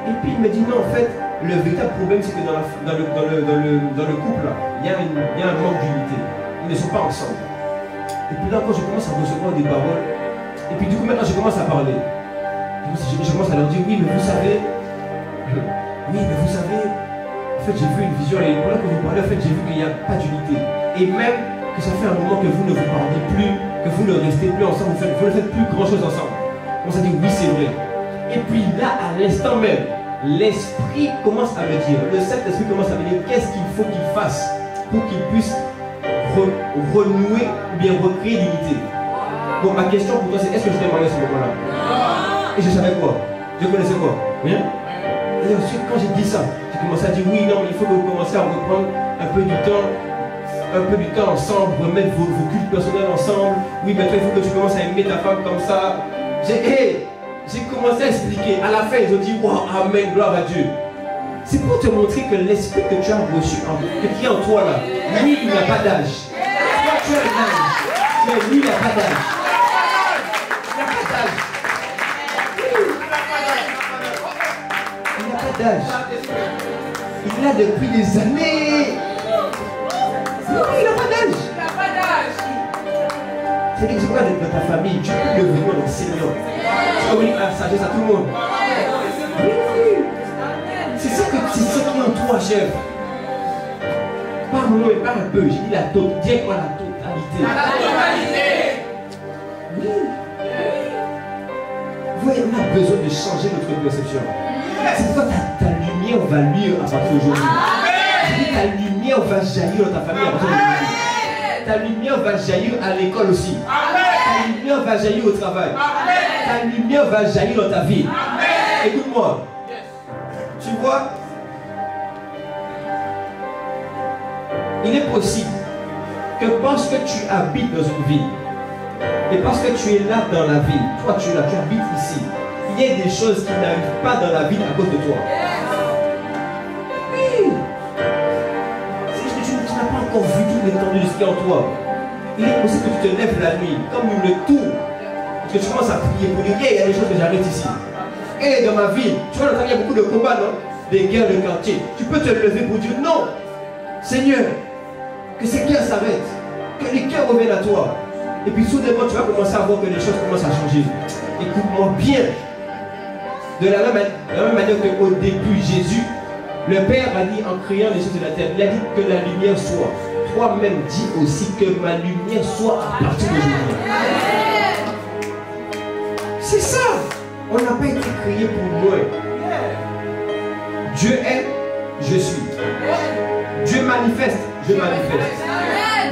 Et puis il me dit, non, en fait, le véritable problème, c'est que dans le couple, là, il y a un manque d'unité. Ils ne sont pas ensemble. Et puis là, quand je commence à recevoir des paroles, et puis du coup, maintenant, je commence à parler. Je commence à leur dire, oui, mais vous savez, en fait, j'ai vu une vision, et pendant que vous parlez, en fait, j'ai vu qu'il n'y a pas d'unité. Et même que ça fait un moment que vous ne vous parlez plus, que vous ne restez plus ensemble, vous ne faites plus grand-chose ensemble. On s'est dit, oui, c'est vrai. Et puis là, à l'instant même, l'Esprit commence à me dire, le Saint-Esprit commence à me dire, qu'est-ce qu'il faut qu'il fasse pour qu'il puisse renouer ou bien recréer l'unité. Donc ma question pour toi, c'est est-ce que je t'ai marié à ce moment-là? Et je savais quoi? Je connaissais quoi? Rien? Et ensuite, quand j'ai dit ça, j'ai commencé à dire oui, non, mais il faut que vous commenciez à reprendre un peu du temps ensemble, remettre vos cultes personnels ensemble. Oui, mais toi, il faut que tu commences à aimer ta femme comme ça. J'ai commencé à expliquer. À la fin, ils ont dit waouh, amen, gloire à Dieu. C'est pour te montrer que l'esprit que tu as reçu, qui est en toi là, lui, il n'a pas d'âge. Toi, tu as un âge, mais lui, il n'a pas d'âge. Il n'a pas d'âge. Il n'a pas d'âge. Il l'a depuis des années. Non, il n'a pas d'âge. Il n'a pas d'âge. C'est l'exemple de ta famille. Tu peux devenir le Seigneur. Tu peux venir à la sagesse à tout le monde. C'est ça qui est en toi, chef. Pas un moment et pas un peu. J'ai dit la totalité. Dis quoi la totalité? La totalité. Oui. Vous voyez, on a besoin de changer notre perception. C'est pourquoi ta lumière va luire à partir d'aujourd'hui. Ta lumière va jaillir dans ta famille à partir d'aujourd'hui. Ta lumière va jaillir à l'école aussi. Ta lumière va jaillir au travail. Ta lumière va jaillir dans ta vie. Écoute-moi. Tu vois, il est possible que parce que tu habites dans une ville, et parce que tu es là dans la ville, toi tu es là, tu habites ici, il y a des choses qui n'arrivent pas dans la ville à cause de toi. Oui. C'est juste que tu n'as pas encore vu toute l'étendue de ce qui est en toi. Il est possible que tu te lèves la nuit, comme une tour, que tu commences à prier pour dire, il y a des choses que j'arrête ici. Et dans ma ville, tu vois, il y a beaucoup de combats, non? Des guerres de quartier. Tu peux te lever pour dire non, Seigneur, que ces guerres s'arrêtent, que les cœurs reviennent à toi. Et puis soudainement, tu vas commencer à voir que les choses commencent à changer. Écoute-moi bien. De la même manière qu'au début, Jésus, le Père a dit en créant les choses de la terre, il a dit que la lumière soit. Toi-même dis aussi que ma lumière soit à partir d'aujourd'hui. C'est ça. On n'a pas été créé pour moi. Dieu est, je suis. Dieu manifeste, je manifeste.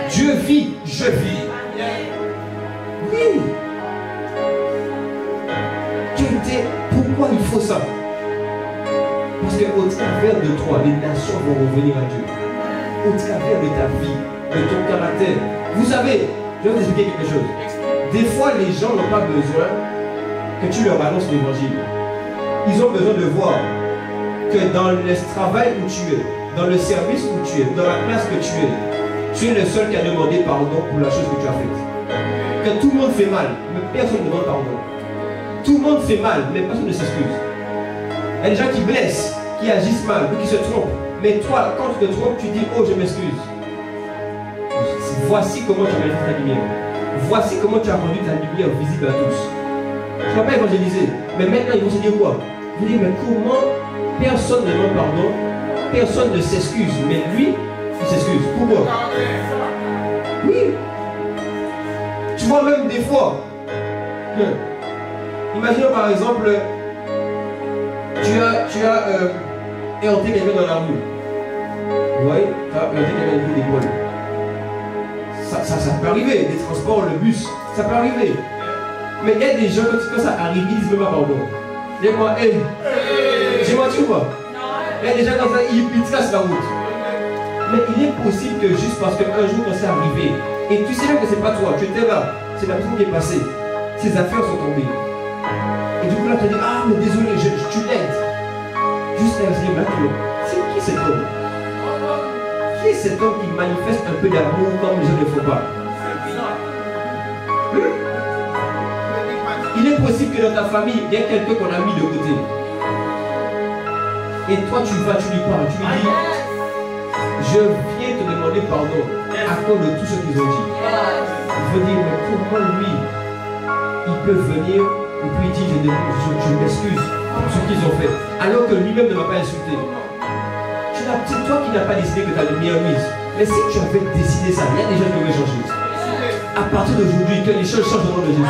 Dieu vit, je vis. Oui. Pourquoi il faut ça? Parce qu'au travers de toi, les nations vont revenir à Dieu. Au travers de ta vie, de ton caractère. Vous savez, je vais vous expliquer quelque chose. Des fois, les gens n'ont pas besoin que tu leur annonces l'évangile. Ils ont besoin de voir que dans le travail où tu es, dans le service où tu es, dans la classe que tu es le seul qui a demandé pardon pour la chose que tu as faite. Que tout le monde fait mal, mais personne ne demande pardon. Tout le monde fait mal, mais personne ne s'excuse. Il y a des gens qui blessent, qui agissent mal, ou qui se trompent. Mais toi, quand tu te trompes, tu dis, oh, je m'excuse. Voici comment tu as manifesté ta lumière. Voici comment tu as rendu ta lumière visible à tous. Je ne vais pas évangéliser, mais maintenant ils vont se dire quoi? Ils vont dire, mais comment personne ne demande pardon, personne ne s'excuse, mais lui, il s'excuse. Pourquoi? Oui. Tu vois même des fois, imaginons par exemple, tu as heurté quelqu'un dans la rue. Vous voyez? Tu as heurté quelqu'un au bout d'épaule. Ça peut arriver, les transports, le bus, ça peut arriver. Mais il y a des gens, quand ça arrive, ils disent même pas pardon. Dis-moi, hey, j'ai menti ou pas? Il y a des gens comme ça, ils tracent la route. Mais il est possible que juste parce qu'un jour quand c'est arrivé, et tu sais même que c'est pas toi, tu étais là, c'est la personne qui est passée, ses affaires sont tombées. Et du coup là tu te dis, ah mais désolé, tu l'aides. Juste là, je dis, maintenant, c'est qui cet homme? Qui est cet homme qui manifeste un peu d'amour comme les gens ne le font pas? Il est possible que dans ta famille, il y ait quelqu'un qu'on a mis de côté. Et toi tu vas, tu lui parles, tu lui dis, je viens te demander pardon à cause de tout ce qu'ils ont dit. Je veux dire, mais comment lui, il peut venir et puis dire, je m'excuse pour ce qu'ils ont fait, alors que lui-même ne m'a pas insulté. C'est toi qui n'as pas décidé que ta lumière luise. Mais si tu avais décidé ça, il y a des gens qui pouvaient changer. À partir d'aujourd'hui, que les choses changent au nom de Jésus.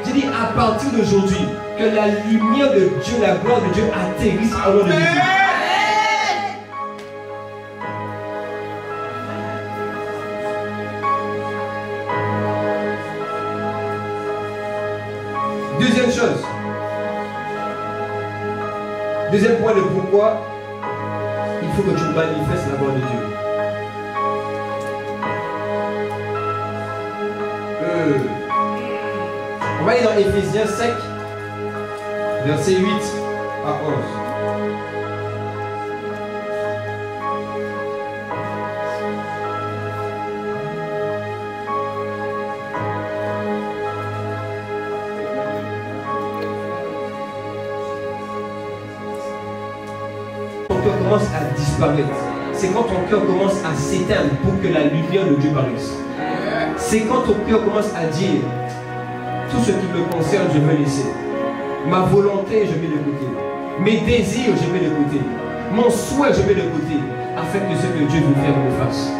J'ai dit à partir d'aujourd'hui, que la lumière de Dieu, la gloire de Dieu atterrisse au nom de Jésus. Deuxième chose. Deuxième point de pourquoi il faut que tu manifestes la gloire de Dieu. On va aller dans Éphésiens 5, versets 8 à 11. Commence à disparaître. C'est quand ton cœur commence à s'éteindre pour que la lumière de Dieu paraisse. C'est quand ton cœur commence à dire, tout ce qui me concerne, je vais laisser. Ma volonté, je mets de côté. Mes désirs, je mets de côté. Mon souhait, je mets de côté. Afin que ce que Dieu veut faire me fasse.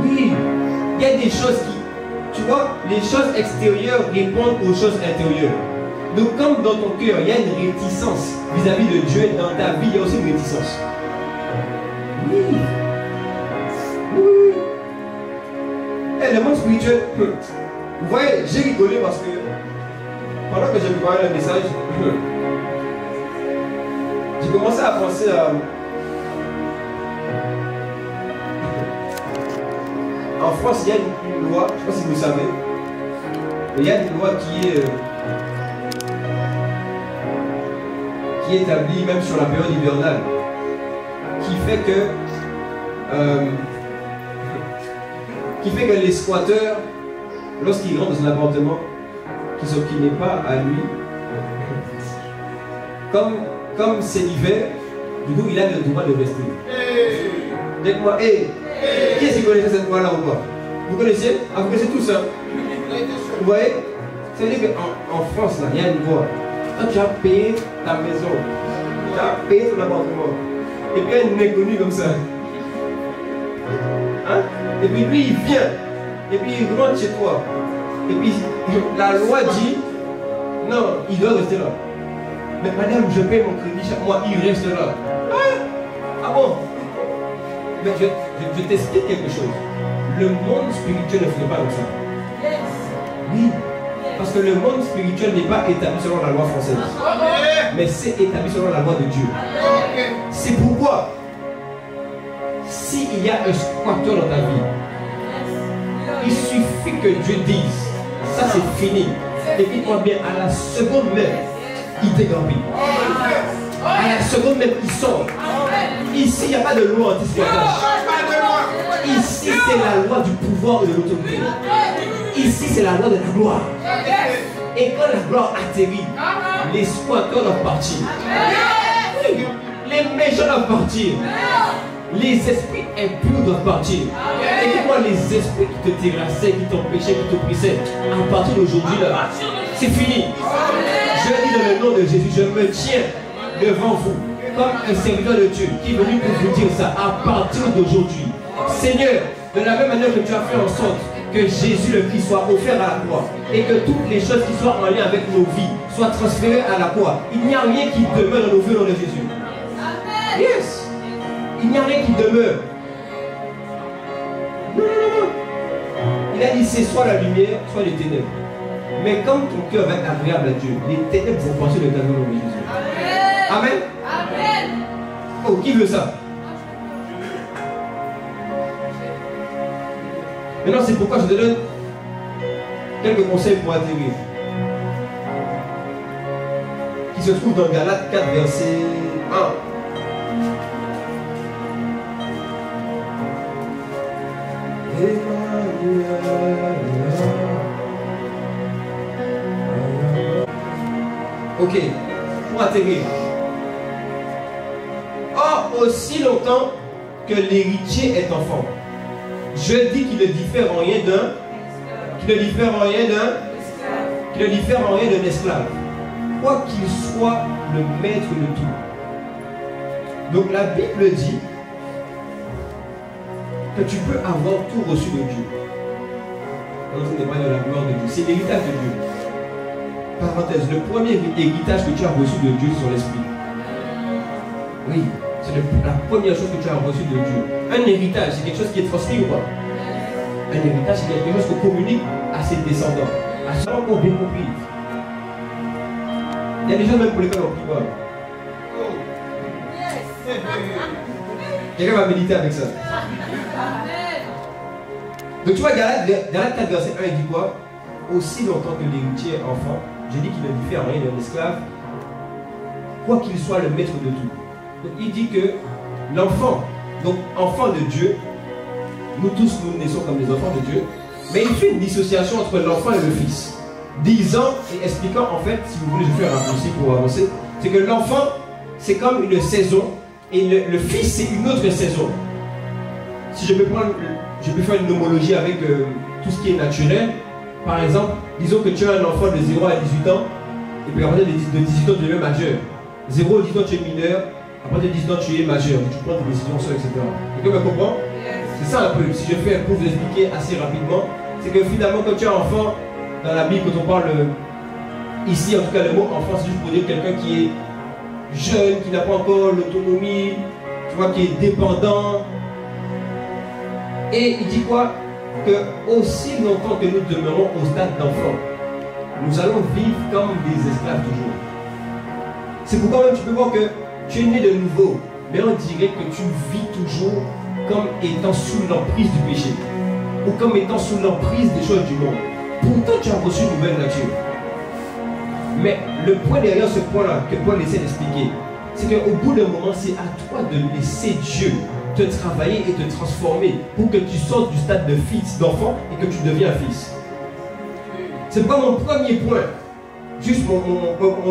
Oui, il y a des choses qui, tu vois, les choses extérieures répondent aux choses intérieures. Donc comme dans ton cœur, il y a une réticence vis-à-vis de Dieu, dans ta vie, il y a aussi une réticence. Oui. Oui. Et le monde spirituel, vous voyez, j'ai rigolé parce que pendant que j'ai préparé le message, j'ai commencé à penser à... En France, il y a une loi, je ne sais pas si vous le savez, il y a une loi qui est établie même sur la période hivernale, qui fait que les squatteurs, lorsqu'ils rentrent dans un appartement qui n'est pas à lui, comme c'est l'hiver, du coup il a le droit de rester. Dites-moi, qui est-ce qui connaissait cette loi-là ou pas? Vous connaissez? Ah, vous connaissez tout ça? Vous voyez? C'est-à-dire qu'en France, là, il y a une loi. Quand tu as payé ta maison, tu as payé ton appartement, et puis il y a une inconnue comme ça. Hein? Et puis lui, il vient, et puis il rentre chez toi. Et puis la loi dit, non, il doit rester là. Mais madame, je paye mon crédit chaque mois, il reste là. Ah bon? Mais je t'explique quelque chose. Le monde spirituel ne fait pas comme ça. Oui. Parce que le monde spirituel n'est pas établi selon la loi française. Mais c'est établi selon la loi de Dieu. C'est pourquoi, s'il y a un squatteur dans ta vie, il suffit que Dieu dise, ça c'est fini. Et puis moi bien, à la seconde même, il dégrapit. À la seconde même, il sort. Ici, il n'y a pas de loi anti-squattage. Ici, c'est la loi du pouvoir et de l'autorité. Ici, c'est la loi de la gloire. Et quand la gloire atterrit, les squatteurs doivent partir. Les méchants doivent partir. Les esprits impurs doivent partir. Et moi, les esprits qui te terrassaient, qui t'empêchaient, qui t'oppressaient, à partir d'aujourd'hui, là, c'est fini. Je dis dans le nom de Jésus, je me tiens devant vous comme un serviteur de Dieu qui est venu pour vous dire ça à partir d'aujourd'hui. Seigneur, de la même manière que tu as fait en sorte que Jésus le Christ soit offert à la croix et que toutes les choses qui soient en lien avec nos vies soient transférées à la croix. Il n'y a rien qui demeure dans nos vies au nom de Jésus. Yes. Il n'y a rien qui demeure. Non, non, non, non. Il a dit c'est soit la lumière, soit les ténèbres. Mais quand ton cœur va être agréable à Dieu, les ténèbres vont passer le tableau de Jésus. Amen. Amen. Oh, qui veut ça? Maintenant, c'est pourquoi je te donne quelques conseils pour atterrir. Qui se trouve dans Galates 4, verset 1. Ok, pour atterrir. Or, aussi longtemps que l'héritier est enfant, je dis qu'il ne diffère en rien d'un esclave, quoi qu'il soit le maître de tout. Donc la Bible dit que tu peux avoir tout reçu de Dieu. Donc ce n'est pas de la gloire de Dieu, c'est l'héritage de Dieu. Parenthèse, le premier héritage que tu as reçu de Dieu, c'est son esprit. Oui, c'est la première chose que tu as reçu de Dieu. Un héritage, c'est quelque chose qui est transmis ou pas? Un héritage, c'est quelque chose qu'on communique à ses descendants. À ceux qui ont bien compris. Il y a des gens même pour lesquels on prie pas. Quelqu'un va méditer avec ça. Donc tu vois, Galates 4, verset 1, il dit quoi? Aussi longtemps que l'héritier est enfant, je dis qu'il ne diffère en rien d'un esclave, quoi qu'il soit le maître de tout. Donc il dit que l'enfant, donc enfant de Dieu, nous tous nous naissons comme des enfants de Dieu, mais il fait une dissociation entre l'enfant et le fils, disant et expliquant en fait, si vous voulez, je fais un raccourci pour avancer, c'est que l'enfant c'est comme une saison et le fils c'est une autre saison. Si je peux faire une homologie avec tout ce qui est naturel. Par exemple, disons que tu as un enfant de 0 à 18 ans, et puis à partir de 18 ans, tu es majeur. 0 à 18 ans, tu es mineur, à partir de 18 ans, tu es majeur. Tu prends tes décisions seul, etc. Quelqu'un me comprend? C'est ça un peu. Si je fais pour vous expliquer assez rapidement, c'est que finalement, quand tu es enfant, dans la Bible, quand on parle ici, en tout cas, le mot enfant, c'est juste pour dire quelqu'un qui est jeune, qui n'a pas encore l'autonomie, tu vois, qui est dépendant. Et il dit quoi? Que aussi longtemps que nous demeurons au stade d'enfant, nous allons vivre comme des esclaves toujours. C'est pourquoi même tu peux voir que tu es né de nouveau, mais on dirait que tu vis toujours comme étant sous l'emprise du péché, ou comme étant sous l'emprise des choses du monde. Pourtant tu as reçu une nouvelle nature. Mais le point derrière ce point-là que Paul essaie d'expliquer, c'est qu'au bout d'un moment, c'est à toi de laisser Dieu te travailler et te transformer pour que tu sortes du stade de fils, d'enfant et que tu deviens fils. C'est pas mon premier point. Juste mon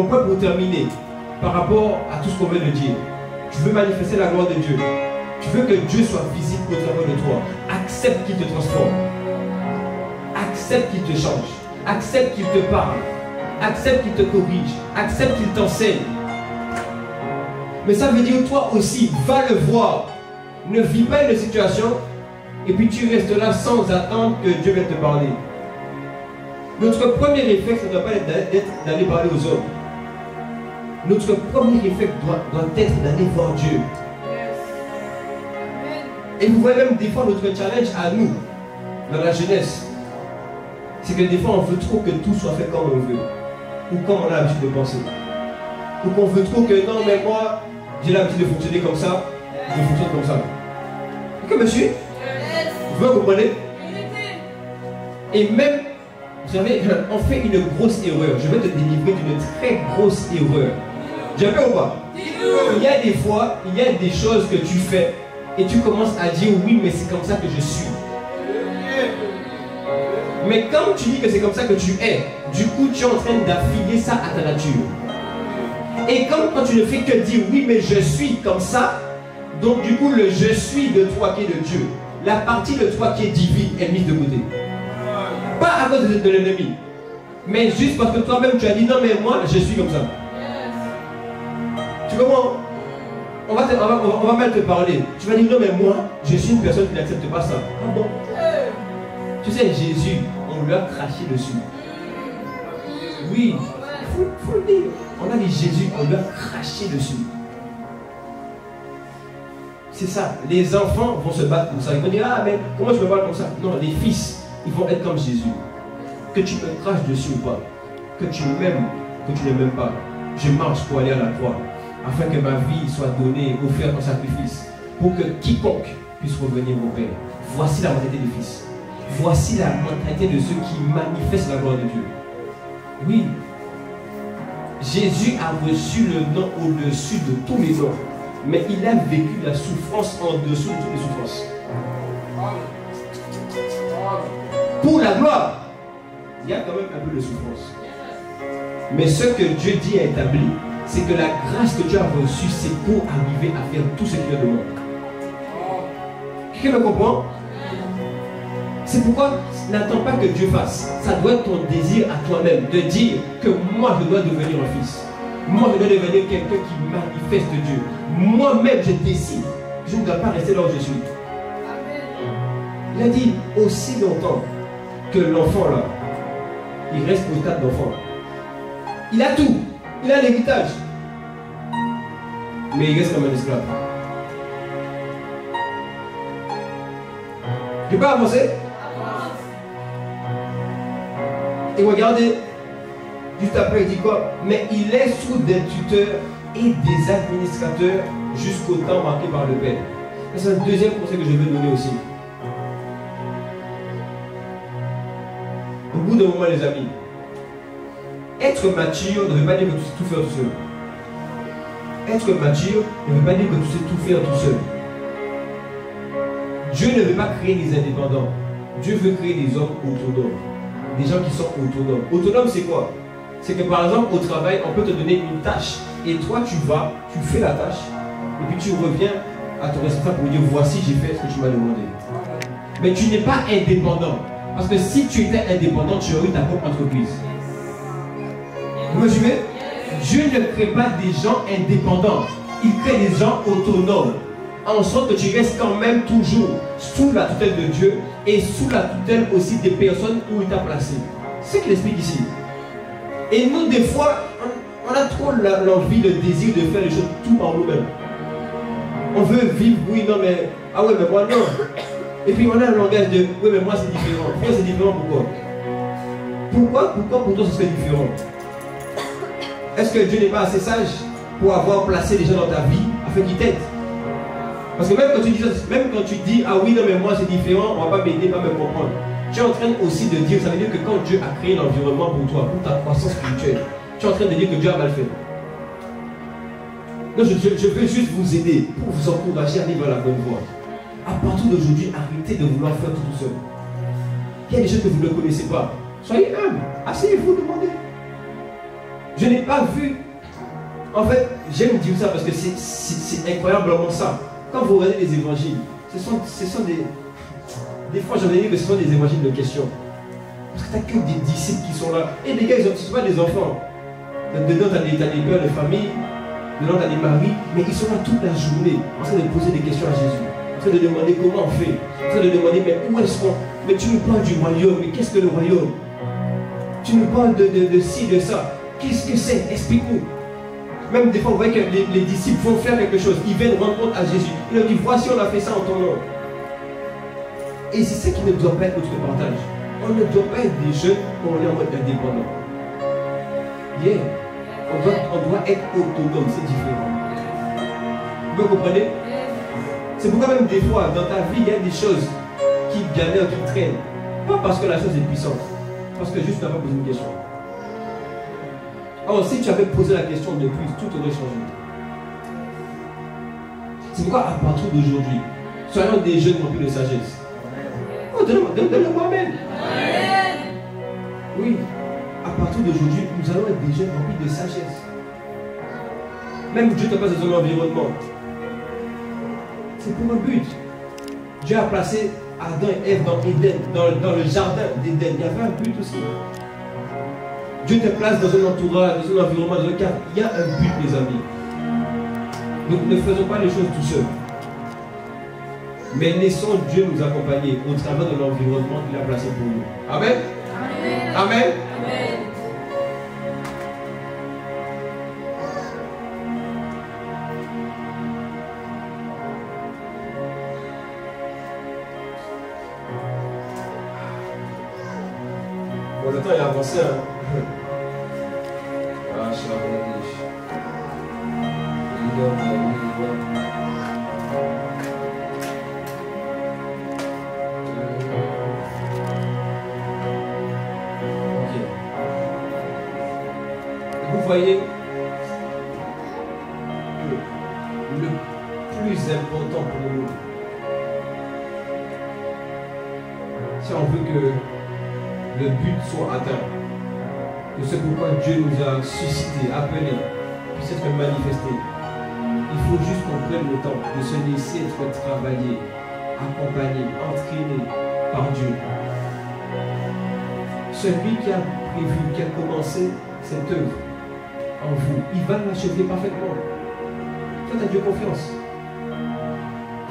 point pour terminer par rapport à tout ce qu'on vient de dire. Tu veux manifester la gloire de Dieu. Tu veux que Dieu soit visible au travers de toi. Accepte qu'il te transforme. Accepte qu'il te change. Accepte qu'il te parle. Accepte qu'il te corrige. Accepte qu'il t'enseigne. Mais ça veut dire toi aussi, va le voir. Ne vis pas une situation et puis tu restes là sans attendre que Dieu vienne te parler. Notre premier réflexe ne doit pas être d'aller parler aux hommes. Notre premier réflexe doit être d'aller voir Dieu. Et vous voyez même des fois notre challenge à nous, dans la jeunesse, c'est que des fois on veut trop que tout soit fait comme on veut, ou comme on a l'habitude de penser. Ou qu'on veut trop que non mais moi, j'ai l'habitude de fonctionner comme ça, je fonctionne comme ça. Ok monsieur? Vous comprenez? Et même, vous savez, on fait une grosse erreur. Je vais te délivrer d'une très grosse erreur. J'ai fait ou pas? Il y a des fois, il y a des choses que tu fais et tu commences à dire oui mais c'est comme ça que je suis. Mais quand tu dis que c'est comme ça que tu es, du coup tu es en train d'affilier ça à ta nature. Et quand tu ne fais que dire oui mais je suis comme ça, donc du coup le je suis de toi qui est de Dieu, la partie de toi qui est divine est mise de côté. Pas à cause de l'ennemi, mais juste parce que toi-même tu as dit non mais moi je suis comme ça. Tu comprends? On va mal te parler. Tu vas dire non mais moi je suis une personne qui n'accepte pas ça. Ah bon? Tu sais Jésus, on lui a craché dessus. Oui, faut le dire. On a dit Jésus, on lui a craché dessus. C'est ça. Les enfants vont se battre pour ça. Ils vont dire, ah mais comment je me bats comme ça? Non, les fils, ils vont être comme Jésus. Que tu me craches dessus ou pas, que tu m'aimes, que tu ne m'aimes pas, je marche pour aller à la croix, afin que ma vie soit donnée, offerte en sacrifice, pour que quiconque puisse revenir au Père. Voici la mentalité des fils. Voici la mentalité de ceux qui manifestent la gloire de Dieu. Oui. Jésus a reçu le nom au-dessus de tous les noms. Mais il a vécu la souffrance en dessous de toutes les souffrances. Pour la gloire, il y a quand même un peu de souffrance. Mais ce que Dieu dit a établi, c'est que la grâce que tu as reçue, c'est pour arriver à faire tout ce qu'il te demande. Quelqu'un me comprend? C'est pourquoi n'attends pas que Dieu fasse. Ça doit être ton désir à toi-même de dire que moi je dois devenir un fils. Moi je dois devenir quelqu'un qui manifeste Dieu. Moi-même je décide. Je ne dois pas rester là où je suis. Il a dit aussi longtemps que l'enfant là, il reste au stade d'enfant. Il a tout. Il a l'héritage. Mais il reste comme un esclave. Tu peux avancer? Et regardez, juste après il dit quoi? Mais il est sous des tuteurs et des administrateurs jusqu'au temps marqué par le Père. C'est un deuxième conseil que je veux donner aussi. Au bout d'un moment, les amis, être mature ne veut pas dire que tu sais tout faire tout seul. Être mature ne veut pas dire que tu sais tout faire tout seul. Dieu ne veut pas créer des indépendants. Dieu veut créer des hommes autonomes. Des gens qui sont autonomes. Autonome, c'est quoi? C'est que par exemple, au travail, on peut te donner une tâche. Et toi, tu vas, tu fais la tâche. Et puis tu reviens à ton responsable pour lui dire, voici, j'ai fait ce que tu m'as demandé. Mais tu n'es pas indépendant. Parce que si tu étais indépendant, tu aurais eu ta propre entreprise. Vous me suivez? Dieu ne crée pas des gens indépendants. Il crée des gens autonomes. En sorte que tu restes quand même toujours sous la tutelle de Dieu et sous la tutelle aussi des personnes où il t'a placé. C'est ce qu'il explique ici. Et nous, des fois, on a trop l'envie, le désir de faire les choses tout par nous-mêmes. On veut vivre, oui, non, mais, ah ouais, mais moi, non. Et puis on a un langage de, oui, mais moi, c'est différent. Pourquoi c'est différent? Pourquoi pour toi, ce serait différent? Est-ce que Dieu n'est pas assez sage pour avoir placé les gens dans ta vie afin qu'ils t'aident? Parce que même quand tu dis, ah oui, non, mais moi c'est différent, on ne va pas m'aider, pas me comprendre. Tu es en train aussi de dire, ça veut dire que quand Dieu a créé l'environnement pour toi, pour ta croissance spirituelle, tu es en train de dire que Dieu a mal fait. Non, je veux juste vous aider, pour vous encourager à aller vers la bonne voie. À partir d'aujourd'hui, arrêtez de vouloir faire tout seul. Il y a des choses que vous ne connaissez pas. Soyez humble, asseyez-vous, demandez. Je n'ai pas vu. En fait, j'aime dire ça parce que c'est incroyablement ça. Quand vous regardez les évangiles, ce sont des... Des fois, j'avais dit que ce sont des évangiles de questions. Parce que tu n'as que des disciples qui sont là. Et les gars, ils ne sont pas des enfants. Dedans, tu as des pères de famille. Dedans, tu as des maris. Mais ils sont là toute la journée en train de poser des questions à Jésus. En train de demander comment on fait. En train de demander, mais où est-ce qu'on... Mais tu nous parles du royaume. Mais qu'est-ce que le royaume? Tu nous parles de ci, de ça. Qu'est-ce que c'est? Explique-nous. Même des fois, vous voyez que les disciples vont faire quelque chose. Ils viennent rendre compte à Jésus. Ils leur disent, voici, on a fait ça en ton nom. Et c'est ça qui ne doit pas être notre partage. On ne doit pas être des jeunes où on est en mode indépendant. Yeah. On doit être autonome, c'est différent. Vous me comprenez? C'est pourquoi même des fois, dans ta vie, il y a des choses qui galèrent, qui traînent. Pas parce que la chose est puissante. Parce que juste tu n'as pas posé une question. Alors, si tu avais posé la question depuis, tout aurait changé. C'est pourquoi, à partir d'aujourd'hui, soyons des jeunes remplis de sagesse. Oh, donne-le-moi, amen. Oui, à partir d'aujourd'hui, nous allons être des jeunes remplis de sagesse. Même Dieu te place dans un environnement. C'est pour un but. Dieu a placé Adam et Ève dans Éden, dans le jardin d'Éden. Il y avait un but aussi. Dieu te place dans un entourage, dans un environnement, dans un cadre. Il y a un but, les amis. Donc ne faisons pas les choses tout seuls. Mais laissons Dieu nous accompagner au travers de l'environnement qu'il a placé pour nous. Amen. Amen. Amen. Amen. Bon, le temps est avancé. Hein. Ah, je suis là pour le dire. Ok. Vous voyez, le plus important pour nous, si on veut que le but soit atteint, que ce pourquoi Dieu nous a suscité, appelé, puisse être manifesté, il faut juste qu'on prenne le temps de se laisser être travaillé, accompagné, entraîné par Dieu. Celui qui a prévu, qui a commencé cette œuvre en vous, il va l'achever parfaitement. Faites à Dieu confiance.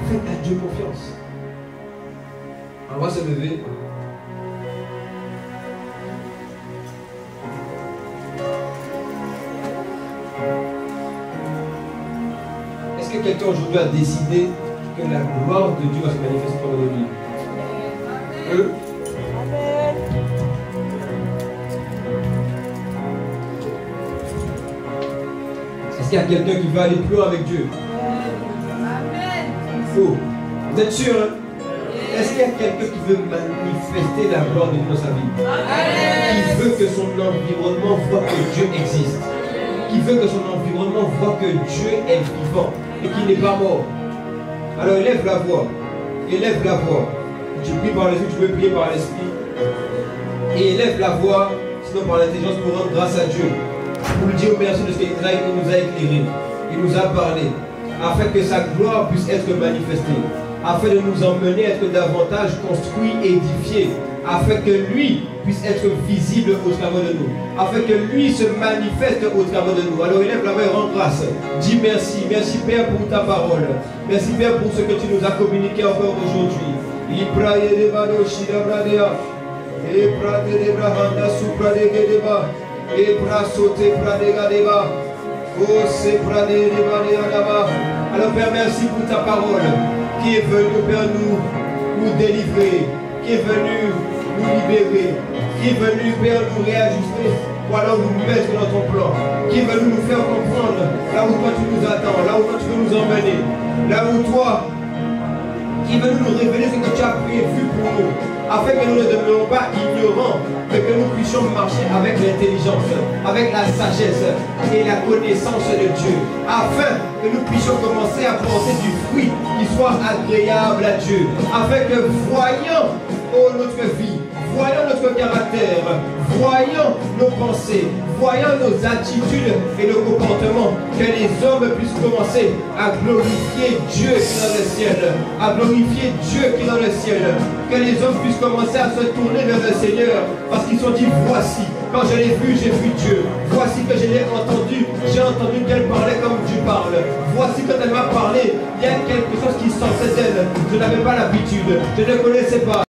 Faites à Dieu confiance. On va se lever. Est-ce que quelqu'un aujourd'hui a décidé que la gloire de Dieu va se manifester dans nos vies? Est-ce qu'il y a quelqu'un qui va aller plus loin avec Dieu? Amen. Oh. Vous êtes sûr, hein? Est-ce qu'il y a quelqu'un qui veut manifester la gloire de Dieu dans sa vie? Amen. Qui veut que son environnement voit que Dieu existe? Qui veut que son environnement voit que Dieu est vivant et qu'il n'est pas mort? Alors élève la voix. Élève la voix. Tu pries par l'esprit, tu peux prier par l'esprit. Et élève la voix, sinon par l'intelligence, pour rendre grâce à Dieu. Pour lui dire merci de ce qu'il nous a éclairé. Il nous a parlé. Afin que sa gloire puisse être manifestée. Afin de nous emmener à être davantage construits et édifiés. Afin que lui puisse être visible au travers de nous. Afin que lui se manifeste au travers de nous. Alors élève la main et rends grâce. Dis merci. Merci Père pour ta parole. Merci Père pour ce que tu nous as communiqué encore aujourd'hui. Alors Père, merci pour ta parole qui est venue, Père, nous délivrer, qui est venue nous libérer, qui est venue, Père, nous réajuster, ou alors nous mettre dans ton plan, qui est venue nous faire comprendre là où toi tu nous attends, là où toi tu veux nous emmener, là où toi, qui est venu nous révéler ce que tu as prévu pour nous, afin que nous ne demeurions pas ignorants, mais que nous puissions marcher avec l'intelligence, avec la sagesse et la connaissance de Dieu, afin que nous puissions commencer à porter du fruit qui soit agréable à Dieu, afin que voyant notre vie, voyant notre caractère, voyant nos pensées, voyant nos attitudes et nos comportements, que les hommes puissent commencer à glorifier Dieu qui est dans le ciel, à glorifier Dieu qui est dans le ciel, que les hommes puissent commencer à se tourner vers le Seigneur, parce qu'ils sont dit, voici, quand je l'ai vu, j'ai vu Dieu, voici que je l'ai entendu, j'ai entendu qu'elle parlait comme Dieu parle, voici quand elle m'a parlé, il y a quelque chose qui sortait d'elle, je n'avais pas l'habitude, je ne connaissais pas.